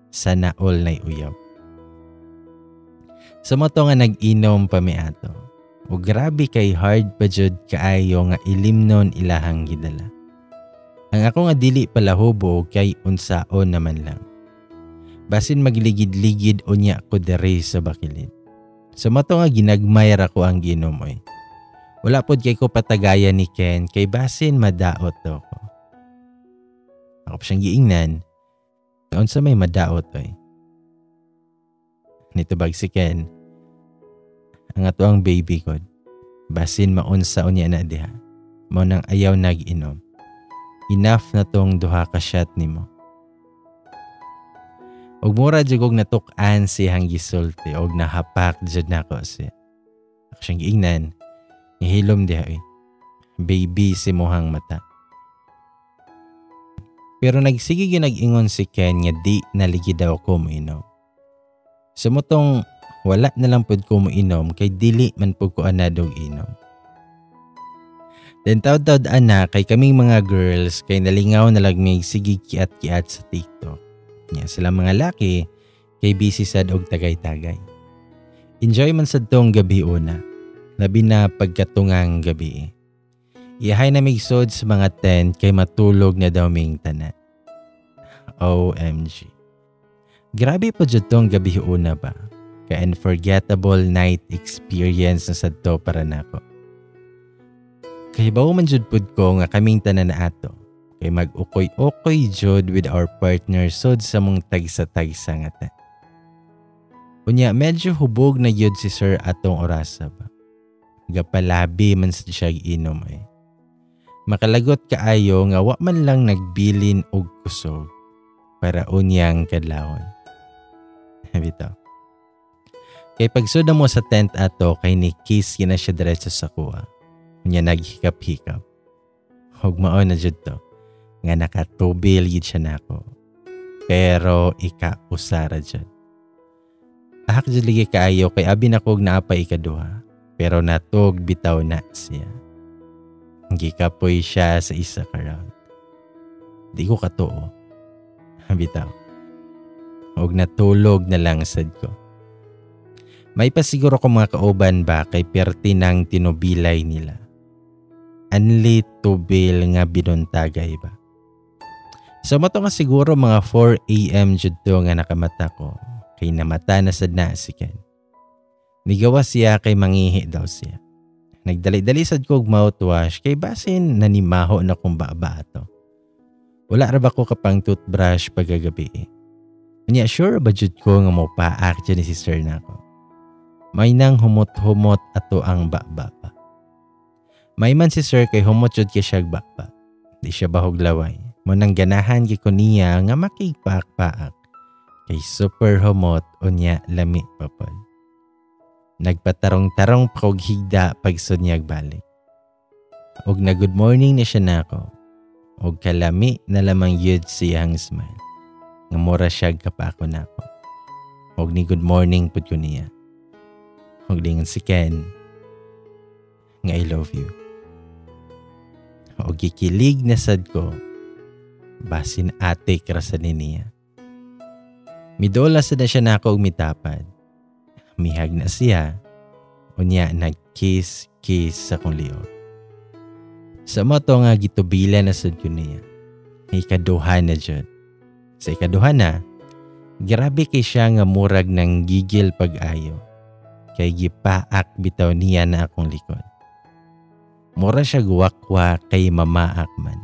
Sana all na'y uyab. Sumoto nga nag-inom pa mi ato. O grabe kay hard pa jud kaayo nga ilimnon ilahang gidala. Ang ako nga dili pala hubo kay unsaon naman lang. Basin magligid-ligid unya ko dere sa bakilid. Sumoto nga ginagmay ra ko ang ginom oy. Wala pod kay ko patagayan ni Ken kay basin madaot daw ko. Ako pa siyang giingnan. Unsa may madaot oy. Nitubag si Ken. Ang ato ang baby ko. Basin maunsa unya na diha. Mao nang ayaw nag-inom. Enough na tong duha ka shot nimo. Og mura jud og natuk-an siyang gisulti og nahapak jud nako siya. Ako siyang giingnan. Nihilom diha oy. Baby si mohang mata. Pero nagsige ginag-ingon si Ken nga di naligi daw ko moinom. Sumutong wala na lang pud ko moinom kay dili man pud ko anadog inom. Then taud-taud ana kay kaming mga girls kay nalingaw na lagmig sige kiat-kiat sa TikTok. Nya sila mga laki kay busy sad og tagay-tagay. Enjoy man sad tong gabi una. Labi na pagkatungang gabi. Iyahay na migsod sa mga 10 kay matulog na daw ming tanan. OMG. Grabe po dyan tong gabi una ba? Kaya unforgettable night experience na sad to para nako. Kay bawo man jud pud ko nga kaming tanan na ato. Kay mag-ukoy-ukoy jud with our partner sod sa mong tagsa-tagsa nga ta. Unya medyo hubog na yun si Sir atong orasa ba? Gapalabi man siya inom eh. Makalagot kaayo nga wa man lang nagbilin og kusog para unyang kadlawon. Bitaw. Kay pagsuda mo sa tent ato kay ni kiss gina siya diretso sa kuha. Unya naghikap-hikap. Hug mao na jud to nga nakatubil gid siya nako. Pero ika-usara jud. Ahak jud ligi kaayo kay abi nako naapay ikaduha. Pero natog bitaw na siya. Gikapoy siya sa isa ka round. Di ko katuo. Bitaw. Huwag natulog na lang sad ko. May pasiguro ko mga kauban ba kay perti ng tinubilay nila. Anli tubil nga binuntagay ba. So mato nga siguro mga 4 a.m. jud to nga nakamata ko. Kay namata na sad na si Ken. Nigawa siya kay mangihi daw siya. Nagdali-dali sad ko og mouthwash kay basin nanimaho na kung baba ato. Wala ra ba ko kapang toothbrush pagagabi eh. Unya sure ba jud ko nga mo paak dyan ni si Sir nako. May nang humot-humot ato ang baba pa. May man si Sir kay humot jud kay siya baba. Di siya bahog laway. Mo nang ganahan gi ko niya nga makigpaak-paak. Kay super humot unya lami pa pod. Nagpatarong-tarong pa kog higda pagsud niya balik. Og na good morning na siya nako. Og kalami na lamang yun siyang smile. Nga mura siya kapako nako. Og ni good morning pud ko niya. Og lingon si Ken. Nga I love you. Og gikilig na sad ko. Basin ate krasan niya. Midola sad na siya nako og mitapad. Mihag na siya, unya nag-kiss-kiss sa kong liot. Sa moto nga gitubila na sad ko niya. Ikaduha na dyan. Sa ikaduha na, grabe kay siya nga murag ng gigil pag-ayo. Kay gipaak bitaw niya na akong likod. Mura siya guwakwa kay mamaak man.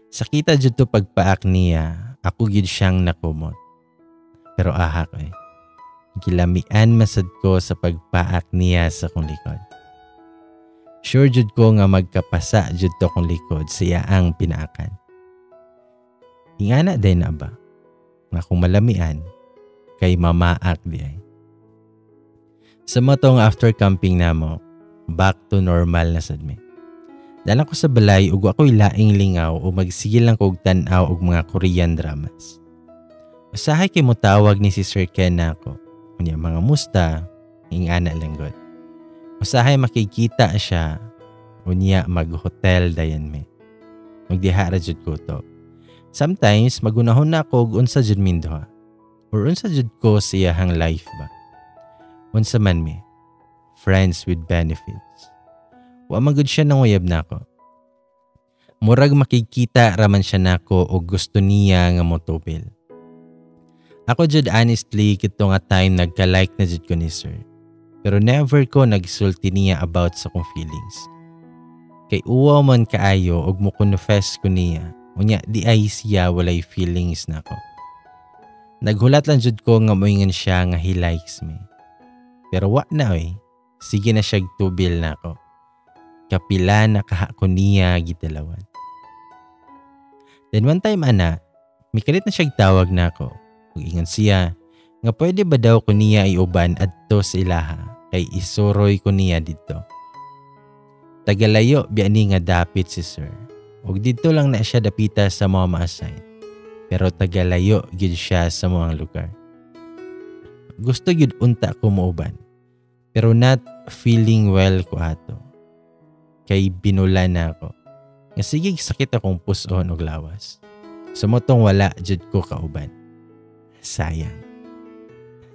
Sakita jud to pagpaak niya, ako gid siyang nakumot. Pero ahak eh. Gilamian masad ko sa pagpaak niya sa kong likod. Sure jud ko nga magkapasa jud to kong likod siya ang pinaakan. Ingana day na ba? Nga kung malamian, kay mamaak di ay. Sa motong after camping namo, back to normal na sad mi. Dala ko sa balay ug ako'y laing lingaw o magsigil lang kog tan-aw og mga Korean dramas. Usahay kay mo tawag ni si Sir Ken nako. Unya mga musta, ingana lang god. Usahay makikita siya, unya mag-hotel dayan me. Magdihara jud ko to. Sometimes magunahon na ako og unsa jud mindoha. Or unsa jud ko siya hang life ba. Unsa man me. Friends with benefits. Wa man gud siya nang uyab nako. Murag makikita raman siya nako og gusto niya nga motubil. Ako jud honestly kito nga time nagka-like na jud ko ni Sir. Pero never ko nagsulti niya about sa kong feelings. Kay uwa man kaayo og mo confess ko niya, unya di ay siya walay feelings na ko. Naghulat lang jud ko nga moingon siya nga he likes me. Pero wa na sige na siya tubil na ko. Kapila na kaha ko niya gidalawan. Then one time mikalit na siya tawag na ko. Ug ingon siya nga pwede ba daw ko niya iuban adto sa ilaha kay isuroy ko niya dito. Tagalayo biani nga dapit si sir. Ug dito lang na siya dapita sa mga ma-assign. Pero tagalayo gyud siya sa mga lugar. Gusto gyud unta ko muuban. Pero not feeling well ko ato. Kay binulan na ako. Nga sige sakit akong puson og lawas. Sumotong wala jud ko kauban. Sayang.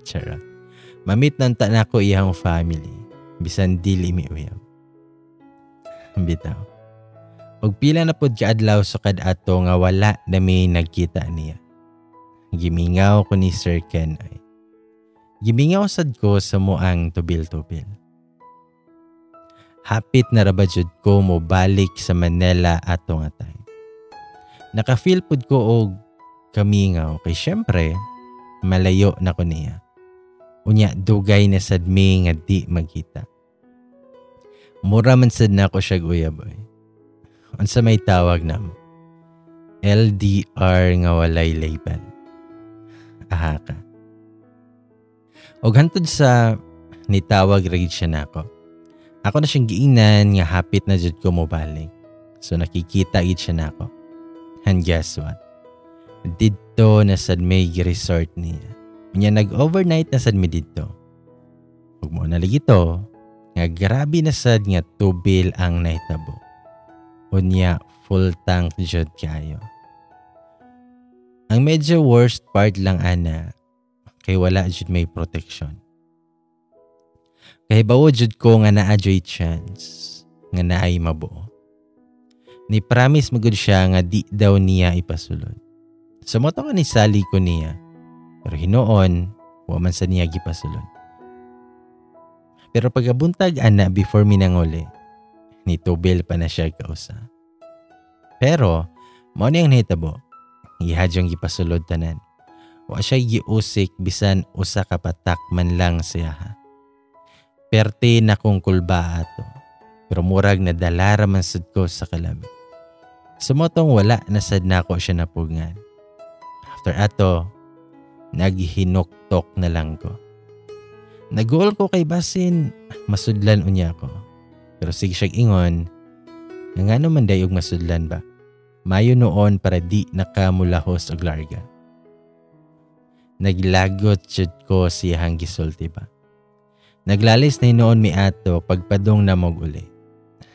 Charot. Mamit nanta na ko iyang family. Bisan dili mi uyab. Bitaw. Og pila na pod kaadlaw sa kad-ato nga wala na may nagkita niya. Gimingaw ko ni Sir Ken ay. Gimingaw sad ko sa moang tubil-tubil. Hapit na rabajud ko mo balik sa Manila ato nga time. Naka-feel pod ko og kamingaw kay syempre malayo na ko niya. Unya dugay na sad mi nga di magkita. Mura man sad na ko siya uyab oy. Unsa may tawag na mo? LDR nga walay label. Aha ka. Og hantod sa nitawag raid siya nako. Ako na siyang giingnan nga hapit na jud ko mo balik. So nakikita gid siya nako. And guess what? Dito na sad may resort niya. Unya nag-overnight na sad mi dito. Ug mo na lagi to, nga grabe na sad nga tubil ang naitabo. Unya full tank jud kayo. Ang medyo worst part lang kay wala jud may protection. Kay bawo jud ko nga naa joy chance nga naay mabuo. Ni promise magud siya nga di daw niya ipasulod. Sa moto nga ni sali ko niya. Pero hinoon, wa man sa niya gipasulod. Pero pagabuntag before minanguli, nitubil pa na siya kausa. Pero mao ni ang nahitabo. Ihadyong gipasulod tanan. Wa siya giusik bisan usa ka patak man lang siya. Perte na kong kulba ato. Pero murag na dalara man sad ko sa kalabi. Sumotong wala na sad nako siya napugngan. After ato, naghinuktok na lang ko. Nag-goal ko kay basin, masudlan unya ko. Pero sige siya ingon, nga naman dayog masudlan ba? Mayo noon para di nakamulahos og larga. Naglagot jud ko siyang gisulti ba. Naglalis na hinoon mi ato pagpadong na mog uli.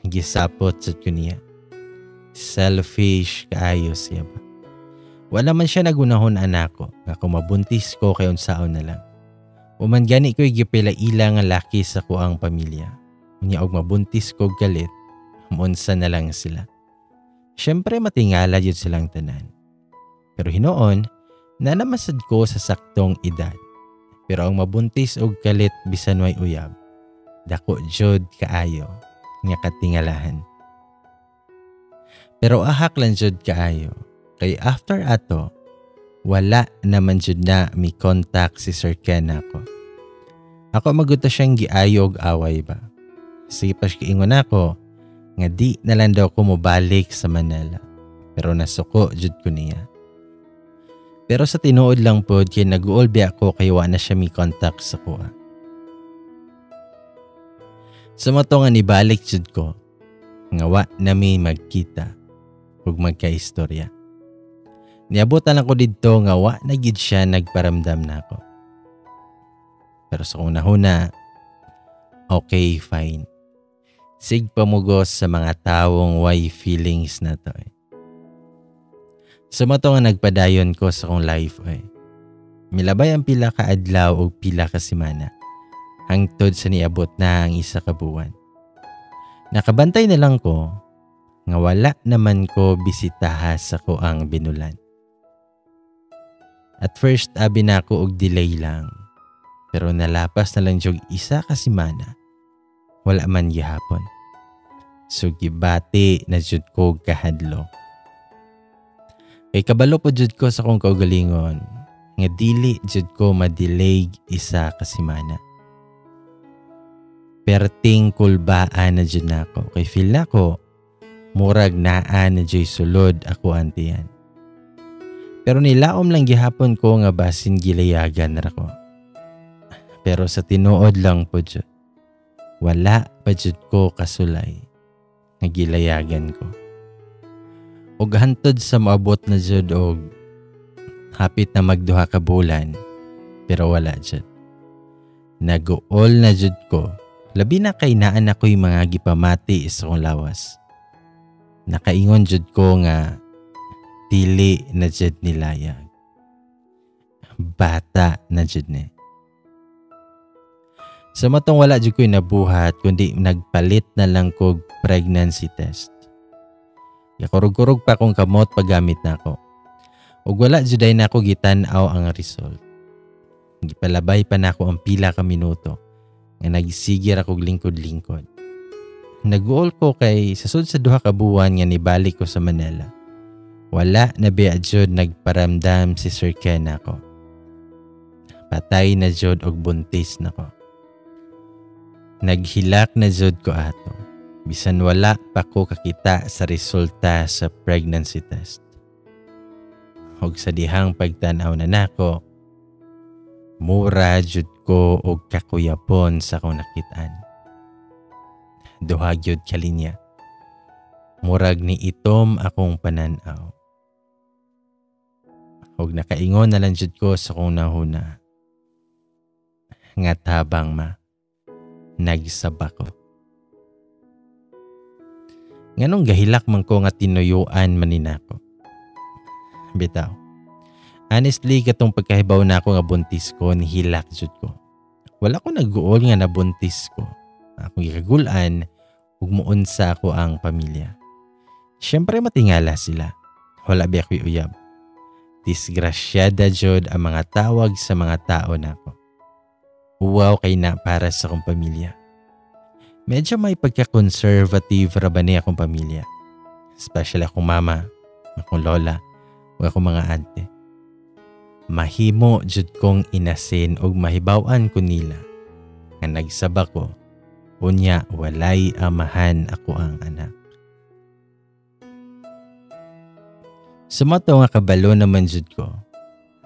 Gisapot jud ko niya. Selfish kaayo siya ba. Wala man siya nagunahon anako nga kung mabuntis ko kay unsaon na lang. Uman gani ko'y gipila-ila nga laki sa kuang pamilya. Unya og mabuntis ko galit, munsa na lang sila. Siyempre matingala yun silang tanan. Pero hinoon, nanamasad ko sa saktong edad. Pero ang mabuntis og galit bisan way uyab, dako jud kaayo nga katingalahan. Pero ahak lang jud kaayo. Kay after ato, wala naman jud na mi contact si Sir Ken ako. Ako maguto siyang giayog away ba. Sige pa siya ingon ako, nga di na lang daw ko mobalik sa Manila. Pero nasuko jud ko niya. Pero sa tinuod lang po, kaya nag-uolbi ako kay wa na siya mi contact sa kuha. Sumato nga nibalik jud ko, nga wa na mi magkita ug magkaistorya. Niabutan ako dito nga wa na gid siya nagparamdam na ako. Pero sa kong nahuna, okay, fine. Sig pamugos sa mga tawong way feelings na to Sumato nga nagpadayon ko sa kong life Milabay ang pila ka adlaw o pila ka semana. Hangtod sa niabot na ang isa ka buwan. Nakabantay na lang ko nga wala naman ko bisitaha sa ko ang binulan. At first abi na ako og delay lang. Pero nalapas na lang jud isa ka semana. Wala man gihapon. So gibati na jud ko kahadlo. Kay kabalo po jud ko sa kong kaugalingon nga dili jud ko madelay isa ka semana. Perting kulbaan na jud nako. Kay feel nako murag naa na jud sulod ako antiyan. Pero nilaom lang gihapon ko nga basin gilayagan ra ko. Pero sa tinuod lang po jud, wala pa jud ko kasulay nga gilayagan ko. Og hantod sa maabot na jud og hapit na magduha ka bulan, pero wala jud. Naguol na jud ko, labi na kay naan ako'y mga gipamati sa kong lawas. Nakaingon jud ko nga dili na jud nilayag. Bata na jud ni. Sa matong wala jud ko'y nabuhat kundi nagpalit na lang kog pregnancy test. Yakurog-kurog pa akong kamot paggamit nako. Ug wala jud ay nako gitan-aw ang result. Gipalabay pa nako ang pila ka minuto nga nagsigir ako lingkod-lingkod. Naguol ko kay sa sud sa duha ka buwan nga nibalik ko sa Manila. Wala na biya jud nagparamdam si Sir Ken nako. Patay na jud og buntis nako. Naghilak na jud ko ato. Bisan wala pa ko kakita sa resulta sa pregnancy test. Og sa dihang pagtanaw na nako, mura jud ko og kakuyapon sa akong nakitaan. Duha gyud kalinya. Murag ni itom akong pananaw. Og nakaingon na lang jud ko sa akong nahuna. Nga tabang ma, nagsaba ko. Nganong gahilak man ko nga tinuyuan maninako. Bitaw. Honestly, katong pagkahibaw na ako nga buntis ko, nihilak jud ko. Wala ko nagguol nga nabuntis ko. Akong gikagulan, ug muunsa ko ang pamilya. Siyempre matingala sila. Wala biya ko'y uyab. Disgrasyada jud ang mga tawag sa mga tao nako. Uwaw kay na para sa akong pamilya. Medyo may pagka-conservative ra ba niya akong pamilya. Especially akong mama, akong lola, o akong mga ante. Mahimo jud kong inasin og mahibaw-an ko nila. Nga nagsaba ko, unya walay amahan ako ang anak. Sumato nga kabalo naman jud ko,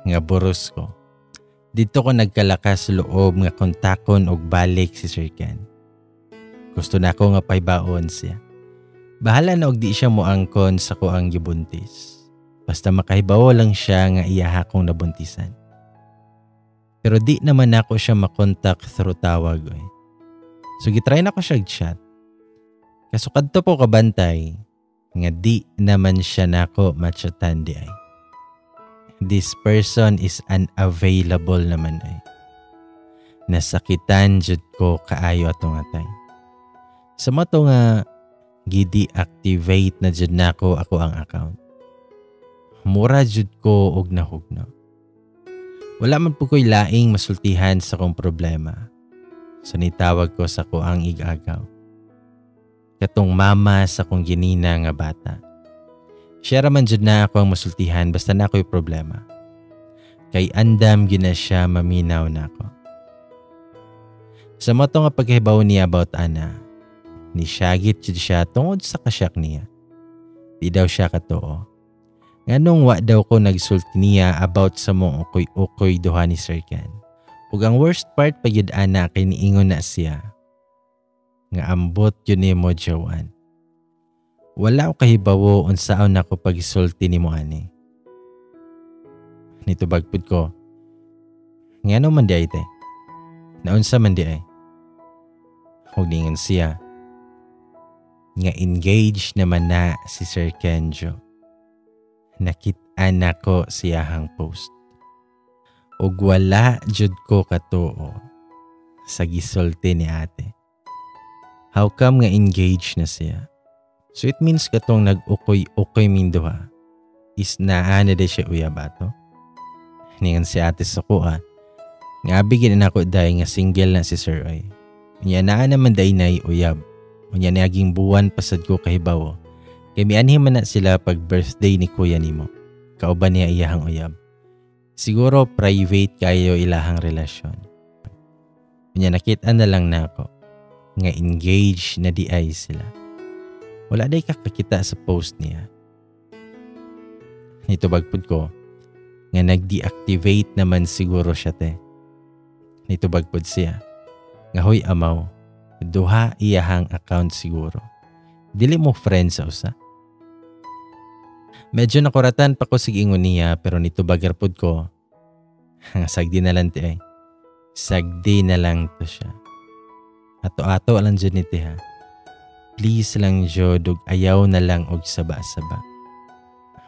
nga buros ko. Dito ko nagkalakas loob nga kontakon og balik si Sir Ken. Gusto na ako nga paybaon siya. Bahala na og di siya moangkon sa ko ang gibuntis. Basta makahibaw lang siya nga iyaha kong nabuntisan. Pero di naman ako siya makontak through tawag. So gitry na ko siya chat. Kaso kadto po kabantay nga di naman siya nako machatan di ay. This person is unavailable naman ay. Nasakitan jud ko kaayo atong atay. Sa mato nga gidi-activate na jud nako ako ang account. Mura jud ko og nahugno. Wala man po ko'y laing masultihan sa kong problema. So nitawag ko sa ko ang igagaw. Katong mama sa kong ginina nga bata. Siya raman jud na ako ang masultihan basta na ako'y problema. Kay andam gina siya maminaw na ako. Sa mato nga pagkahibaw niya about ana, ni syagit jud siya tungod sa kasyak niya. Di daw siya katoo. Nganong wa daw ko nagsulti niya about sa mong ukoy-ukoy duha ni Sir Ken. Ug ang worst part pa gyud ana kay niingon na siya nga ambot yun ni mo Joanne. Wala ko kahibawo unsaon nako pagisulti nimo ani. Nito bagpud ko. Ngano man di ay te? Naunsa man di ay? Ug ningon siya nga engaged naman na si Sir Kenjo. Nakit-an ako siyahang post. Ug wala jud ko katuo sa gisulti ni ate. How come nga engaged na siya? So it means katong nag-ukoy-ukoy minduha is naa na de siya uyabato. Ningan si ate sa kuha Nga bigyan na ako dahil nga single na si Sir Oy. Unya naa naman dahil na uyab. Unya naging buwan pasad ko kahibaw. Kaya mianhin man na sila pag birthday ni kuya nimo. Kauban niya iyahang uyab. Siguro private kayo ilahang relasyon. Unya nakita na lang na ako. Nga engaged na di ay sila. Wala day kakakita sa post niya. Ito bagpod ko. Nga nag-deactivate naman siguro siya te. Ito bagpod siya. Nga hoy amaw. Duha iyahang account siguro. Dili mo friend sa usa. Medyo nakuratan pa ko sig ingon niya pero nito bagarpod ko. Sagdi na lang ti ay. Sagdi na lang to siya. Ato-ato lang dyan niti ha. Please lang jo dug ayaw na lang og saba-saba.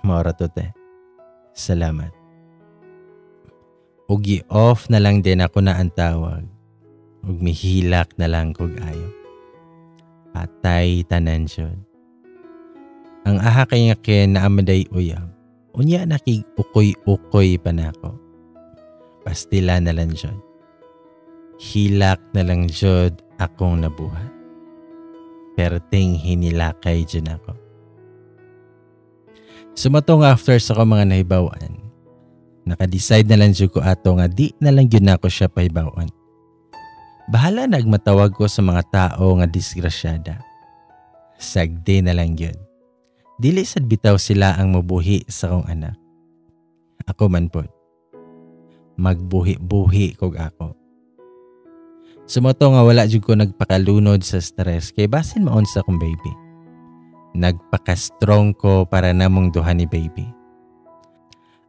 Maura to te. Salamat. Ug i-off na lang din ako na ang tawag. Ug mihilak na lang kog ayo. Patay tanan jud. Ang aha kay nga ken na amaday uyab. Unya nakig ukoy-ukoy pa nako. Pastila na lang jud. Hilak na lang jud akong nabuhat. Perting hinilakay jud ako. Sumatong after sa ko mga nahibawan. Naka-decide na lang jud ko ato nga di na lang yun ako siya pahibawan. Bahala nagmatawag ko sa mga tao nga disgrasyada. Sagdi na lang yun. Dili sad bitaw sila ang mabuhi sa kong anak. Ako man po. Magbuhi-buhi kog ako. Sumoto nga wala jud ko nagpakalunod sa stress kay basin maon sa kong baby. Nagpaka-strong ko para namong duha ni baby.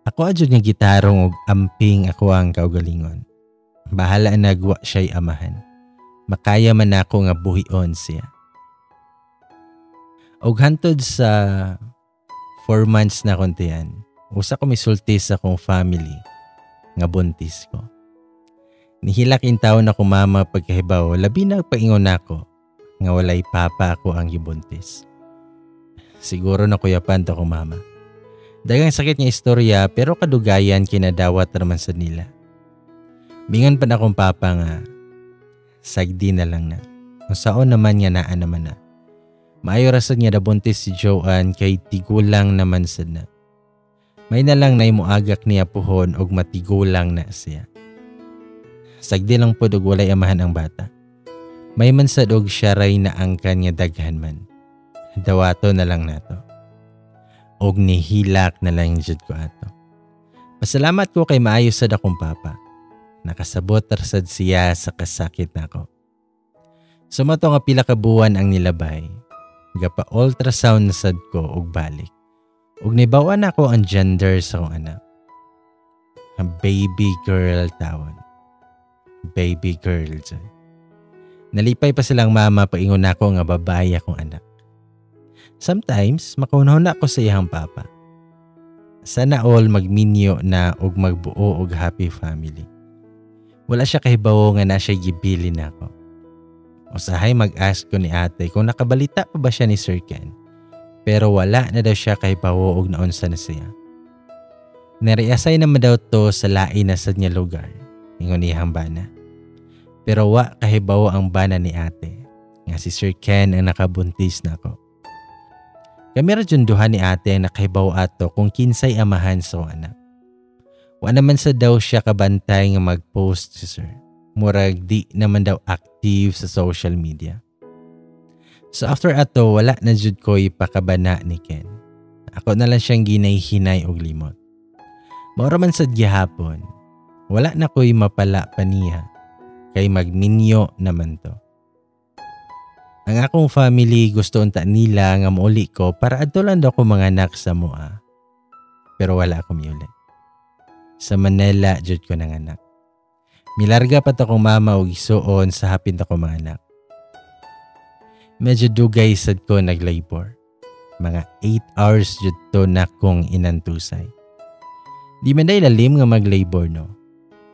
Ako adjud nga gitarong og amping ako ang kaugalingon. Bahala nagwa siya'y amahan. Makaya man ako nga buhion siya. Og hantod sa 4 months na kontian, usa ko misulti sa akong family nga buntis ko. Nihilak in taon ako mama pagkahibaw, labi na paingon nako nga walay papa ako ang gibuntis. Siguro na kuyapan to ko mama. Dagang sakit nga istorya pero kadugayan kinadawat naman sa nila. Mingon pa na akong papa nga, sagdi na lang na. Kung saon naman nga naa naman na. Maayo rasad nga nabuntis si Joanne kay tigulang naman sad na. May na lang na imuagak niya puhon og matigulang na siya. Sagdi lang po og walay amahan ang bata. May man sad og syaray na angkan nga daghan man. Dawato na lang nato. Og nihilak na lang jud ko ato. Pasalamat ko kay maayo sad akong papa. Nakasabot rasad siya sa kasakit nako. Sumato nga pila ka buwan ang nilabay. Gapa ultrasound na sad ko og balik. Og nibawan ako ang gender sa akong anak. Ang baby girl tawon. Baby girl dyan. Nalipay pa silang mama paingon ako nga babae akong anak. Sometimes makaunahon ako sa iyang papa. Sana all magminyo na og magbuo og happy family. Wala siya kahibawo nga na siya gibilin ako. Usahay mag-ask ko ni ate kung nakabalita pa ba siya ni Sir Ken. Pero wala na daw siya kahibawo og naunsa na siya. Nariasay naman daw to sa lain na sad niya lugar. Ingon niyang bana. Pero wa kahibawo ang bana ni ate. Nga si Sir Ken ang nakabuntis na ako. Kami radyon duha ni ate ang nakahibawo ato kung kinsay amahan sa anak. Wa naman sa daw siya kabantay nga mag-post si Sir. Murag di naman daw active sa social media. So after ato, wala na jud ko ipakabana ni Ken. Ako na lang siyang ginay-hinay og limot. Maura man sad gihapon, wala na ko'y mapala pa niya. Kay magminyo naman to. Ang akong family gusto unta nila nga mauli ko para adto lang daw ko mga anak sa mua. Pero wala ako miuli. Sa Manila jud ko nanganak. Milarga pa to kong mama og isuon sa hapit ako mga anak. Medyo dugay sad ko nag-labor. Mga 8 hours jud to na kong inantusay. Di man day lalim nga mag-labor no.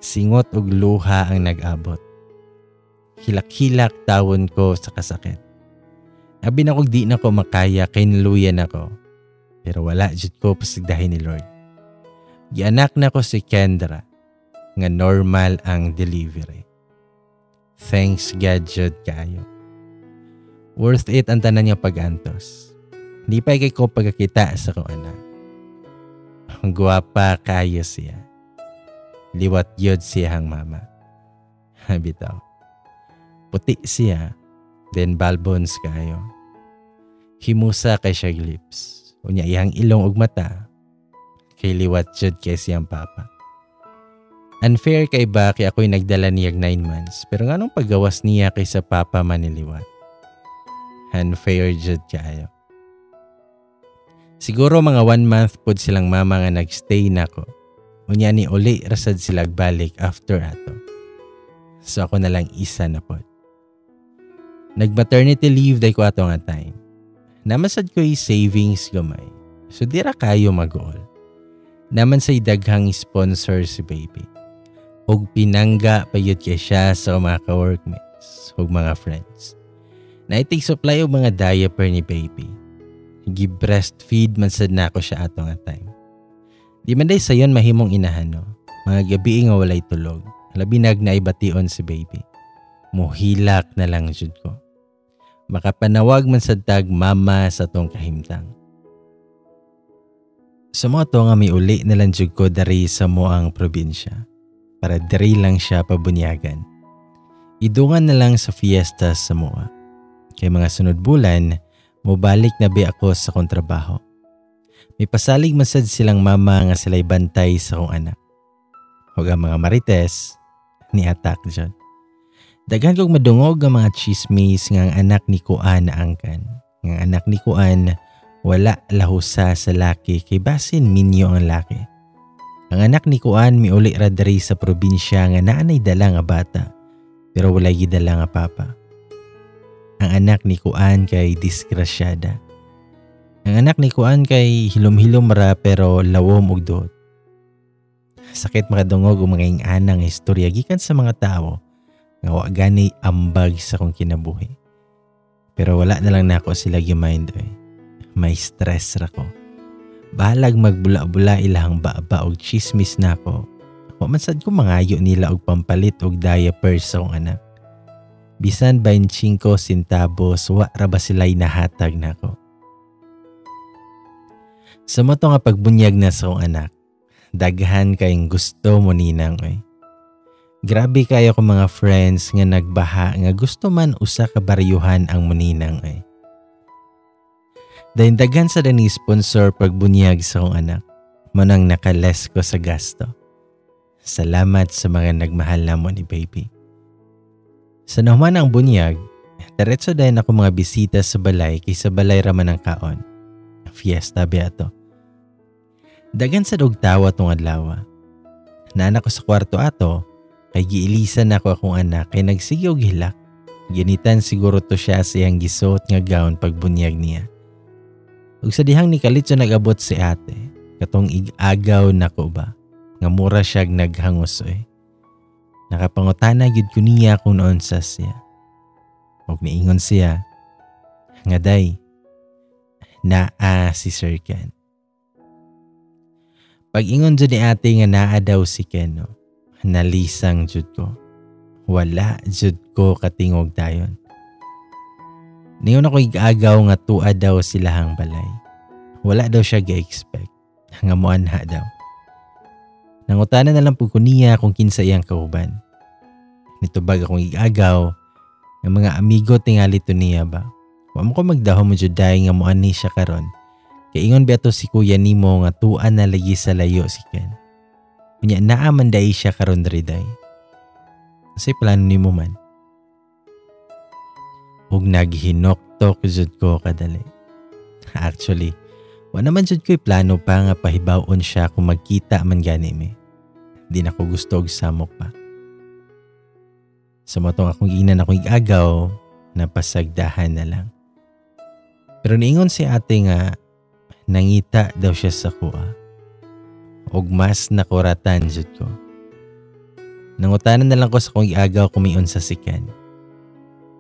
Singot og luha ang nag-abot. Hilak-hilak tawon ko sa kasakit. Abi na kog di na ko makaya kay niluyan ako. Pero wala jud ko pasigdahin ni Lord. Gianak na ko si Kendra. nga normal ang delivery. Thanks God jud kaayo. Worth it ang tanan niya pag-antos. Hindi pa kay ko pagkakita sa kong anak. Ang guwapa kayo siya. Liwat yun siyang mama. Bitaw. Puti siya. Then balbons kayo. Himusa kay siya lips. Unya iyang ilong ug mata. Kay liwat yun kay siyang papa. Unfair kay ba kay ako'y nagdala niyag 9 months. Pero nga nung paggawas niya kay sa papa maniliwat. Unfair jud kayo. Siguro mga 1 month pod silang mama nga nagstay nako. Unya ni uli rasad sila balik after ato. So ako na lang isa na pod. Nag-maternity leave day ko ato nga time. Namasad ko savings gamay. So dira kayo mag-all. Naman say daghang sponsor si baby. Ug pinangga payud kay siya sa mga ka-workmates ug mga friends. Naitig supply og mga diaper ni baby. Gi-breastfeed man sad nako siya ato nga time. Di man day sayon mahimong inahano. Mga gabi nga walay tulog. Labi naibation si baby. Muhilak na lang jud ko. Makapanawag man sad tag mama sa tong kahimtang. Sa mga to nga may uli na lang jud ko dari sa moang probinsya. Para dari lang siya pabunyagan. Idungan na lang sa fiesta sa moa. Kay mga sunod bulan, mubalik na bi ako sa kontrabaho. May pasalig masad silang mama nga sila'y bantay sa kong anak. Huwag ang mga marites, ni atak dyan. Daghan kong madungog ang mga chismis nga ang anak ni Kuan na angkan. Nga anak ni Kuan, wala lahusa sa laki kay basin minyo ang laki. Ang anak ni Kuan miuli radari sa probinsya nga naanay dala nga bata, pero wala gidala nga papa. Ang anak ni Kuan kay disgrasyada. Ang anak ni Kuan kay hilom-hilom ra pero lawom og duot. Sakit makadungog og mga ing-anang istorya gikan sa mga tao nga wa gani ambag sa kong kinabuhi. Pero wala na lang nako sila gi-mind eh. May stress ra ko. Bahalag magbula-bula ilahang baba og chismis nako. Wa man sad ko mangayo nila og pampalit og diaper sa kong anak. Bisan 25 centavos wa ra ba sila'y nahatag nako. Sa moto nga pagbunyag na sa kong anak, daghan kayong gusto mo ninang oy. Grabe kayo ko mga friends nga nagbaha nga gusto man usa ka baryuhan ang muninang oy. Dahil daghan sa dani sponsor pagbunyag sa kong anak, manang nakales ko sa gasto. Salamat sa mga nagmahal na mo ni baby. Sa naman ang bunyag, diretso dahil ako mga bisita sa balay kaysa balay raman ng kaon. Fiesta beato. Dagan sa dugtawa tong adlaw. Nana ko sa kwarto ato, kay giilisan ako akong anak kay nagsige og hilak. Ginitan siguro to siya sa iyang gisuot nga gown pagbunyag niya. Ug sa dihang ni Kalitso nagabot si ate, katong ig-agaw nako ba, nga mura siyag naghangos oy. Nakapangutana gyud ko niya kung noon sa siya. Ug niingon siya, nga day, naa si Sir Ken. Pag-ingon jud ni ate nga naa daw si Ken, no? Nalisang jud ko. Wala jud ko katingog dayon. Niyon ako ig-agaw nga tua daw silahang balay. Wala daw siya ga-expect. Nga moanha daw. Nangutana na lang po ko niya kung kinsa iyang kauban. Nitubag akong ig-agaw ng mga amigo tingali to niya ba. Wa mo ko magdahom mo juday nga moani siya karon. Kay ingon beto si kuya nimo nga tuan na lagi sa layo si Ken. Unya naaman day siya karon riday. Kasi plano nimo man. Ug naghinoktok jud ko kadali. Actually, wa naman jud ko'y plano pa nga pahibawon siya kung magkita man gani mi. Di na ko gusto og samok pa. Sa motong akong giinan akong igagaw, napasagdahan na lang. Pero niingon si ate nga nangita daw siya sa kuha. Og mas nakuratan jud ko. Nangutanan na lang ko sa kong igagaw kumiun sa sikan.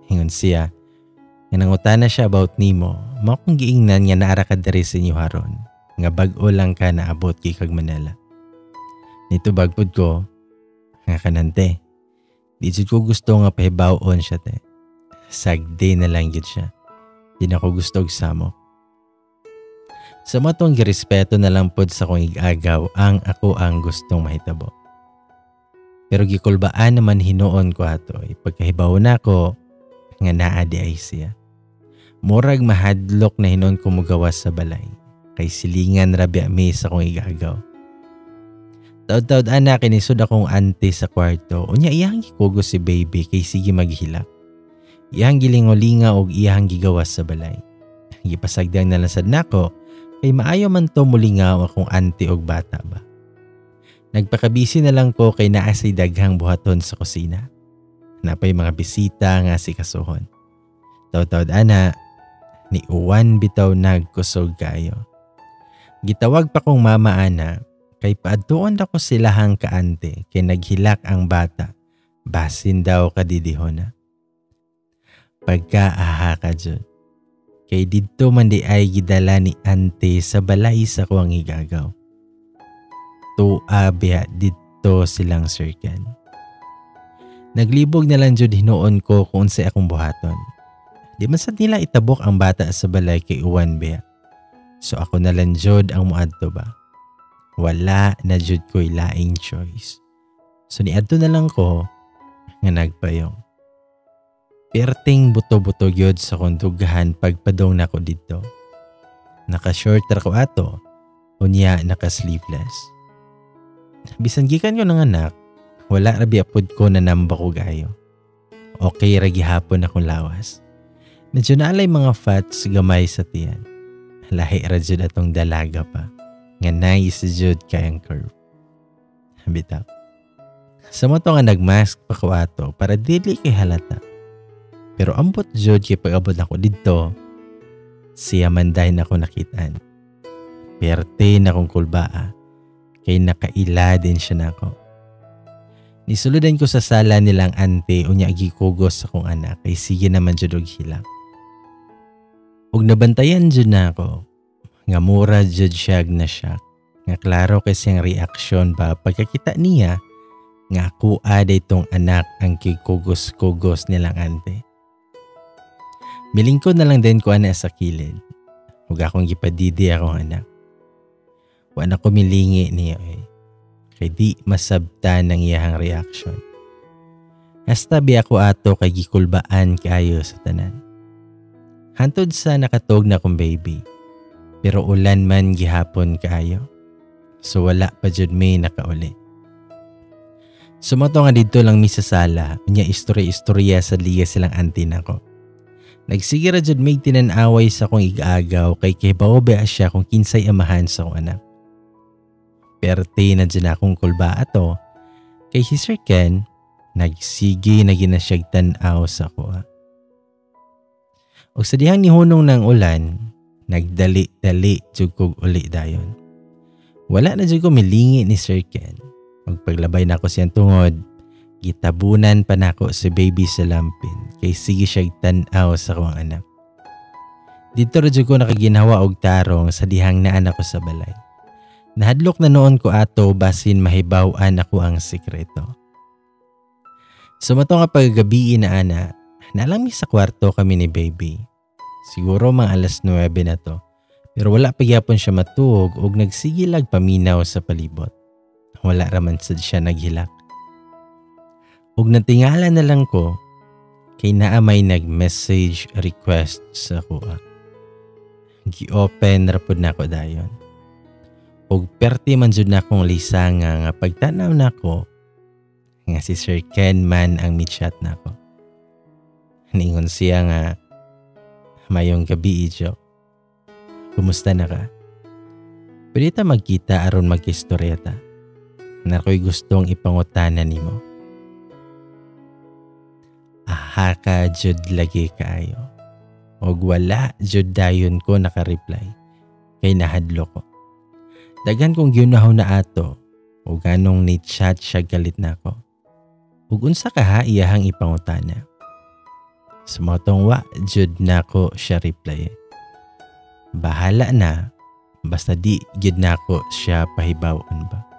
Ingon siya, nga nangutana siya about nimo, mao kong giingnan nga naara ka diri sa inyo haron, nga bag-o lang ka naabot kay kag Manila. Nito bagpod ko, Nga kanante, di jud ko gusto nga pahibawon siya te. Sagdi na lang yun siya. Di na ko gusto og samo. Sa matong girespeto na lang pod sa kong igagaw ang ako ang gustong mahitabo. Pero gikulbaan naman hinuon ko ato. Pagkahibaw na ko, nga naadi ay siya. Murag mahadlok na hinuon ko mugawas sa balay. Kay silingan rabi mi sa kong igagaw. Taod-taod anak kinisod akong ante sa kwarto. Unya iyang gikugo si baby kay sige maghilak. Iyang gilingolinga og iyang gigawas sa balay. Gipasagdang nalasad nako kay maayo man to mulingaw akong ante og bata ba. Nagpakabisi na lang ko kay naasay daghang buhaton sa kusina. Napay mga bisita nga si kasuhon. Taod-taod ana, ni uwan bitaw nagkusog kayo. Gitawag pa kong mama ana, kay paadtuon ako silahang kaante kay naghilak ang bata. Basin daw kadidihon na. Pagkaaha ka dyan. Kay didto man di ay gidala ni ante sa balay sa ko ang igagaw. Tuabiya dito silang sirkan. Naglibog na lang jud hinuon ko kung unsay akong buhaton. Di man sad nila itabok ang bata sa balay kay uwan biya. So ako na lang jud ang muadto ba. Wala na jud ko'y laing choice. So niadto na lang ko nga nagpayong. Perting buto-buto gyud sa kondughan pagpadong nako dito. Naka-short ra ko ato, unya naka-sleeveless. Bisan gikan ko ng anak, wala ra biapod ko na namba ko gayo. Okay ra gihapon akong lawas. Medyo naalay mga fats gamay sa tiyan. Lahi ra jud atong dalaga pa. Nga nice jud kayang curve. Bitaw. Sa mo to nga nagmask pa ko ato para dili kay halata. Pero ambot jud kay pag-abot ako didto, siya man dahil ako nakitaan. Perte na kong kulbaa. Kay nakaila din siya nako. Nisuludan ko sa sala nilang ante unya gikugos sa kong anak kay sige naman jud og hilak. Ug nabantayan jud nako nga mura jud siya na shock. Nga klaro kay siyang reaksyon ba pagkakita niya nga ako aday tong anak ang kikugos-kugos nilang ante. Milingkod na lang din ko ana sa kilid. Ug akong gipadidi akong anak. Wala ko milingi niya kay di masabta ng iyahang reaksyon. Hasta biya ko ato kay gikulbaan kayo sa tanan. Hantod sa nakatog na kong baby. Pero ulan man gihapon kayo. So wala pa jud may nakauli. Sumato nga dito lang mi sa sala. Unya istorya-istorya sa liya silang auntie nako. Nagsigira jud may tinan-away sa kong igagaw kay kibaobe siya kung kinsay amahan sa kong anak. Perte na dyan akong kulba ato kay si Sir Ken nagsigi na ginasyag tanaw sa kuha. O sa dihang ni hunong ng ulan, nagdali-dali jugkog uli dayon. Wala na jud ko milingi ni Sir Ken. Magpaglabay na ako siyang tungod, gitabunan pa nako si baby sa lampin kay sige siya tanaw sa kuwang anak. Dito ra jud ko nakaginawa og tarong sa dihang naan ako sa balay. Nahadlok na noon ko ato basin mahibaw-an ako ang sikreto. Sumato nga paggabi na ana, nalami sa kwarto kami ni baby. Siguro mga alas 9 na to. Pero wala pa gyapon siya matuog ug nagsigilag paminaw sa palibot. Wala raman sad siya naghilak. Ug natingala na lang ko kay naa may nag-message request sa kuha. Gi-open ra pud nako dayon. Ug perti man jud na akong lisanga nga pagtanaw nako nga si Sir Ken man ang mi-chat nako. Ningon siya nga mayong gabi ijo. Kumusta na ka? Pwede ta magkita aron magkistoryeta. Na ko'y gustong ipangutanan nimo. Aha ka jud lagi kaayo. Og wala jud dayon ko naka-reply. Kay nahadlo ko. Daghan kong giunahon na ato o ganong ni chat siya galit na ako. Ug unsa ka ha iyahang ipangutana. Sumotong wa jud nako siya reply. Bahala na basta di gid nako siya pahibawon ba.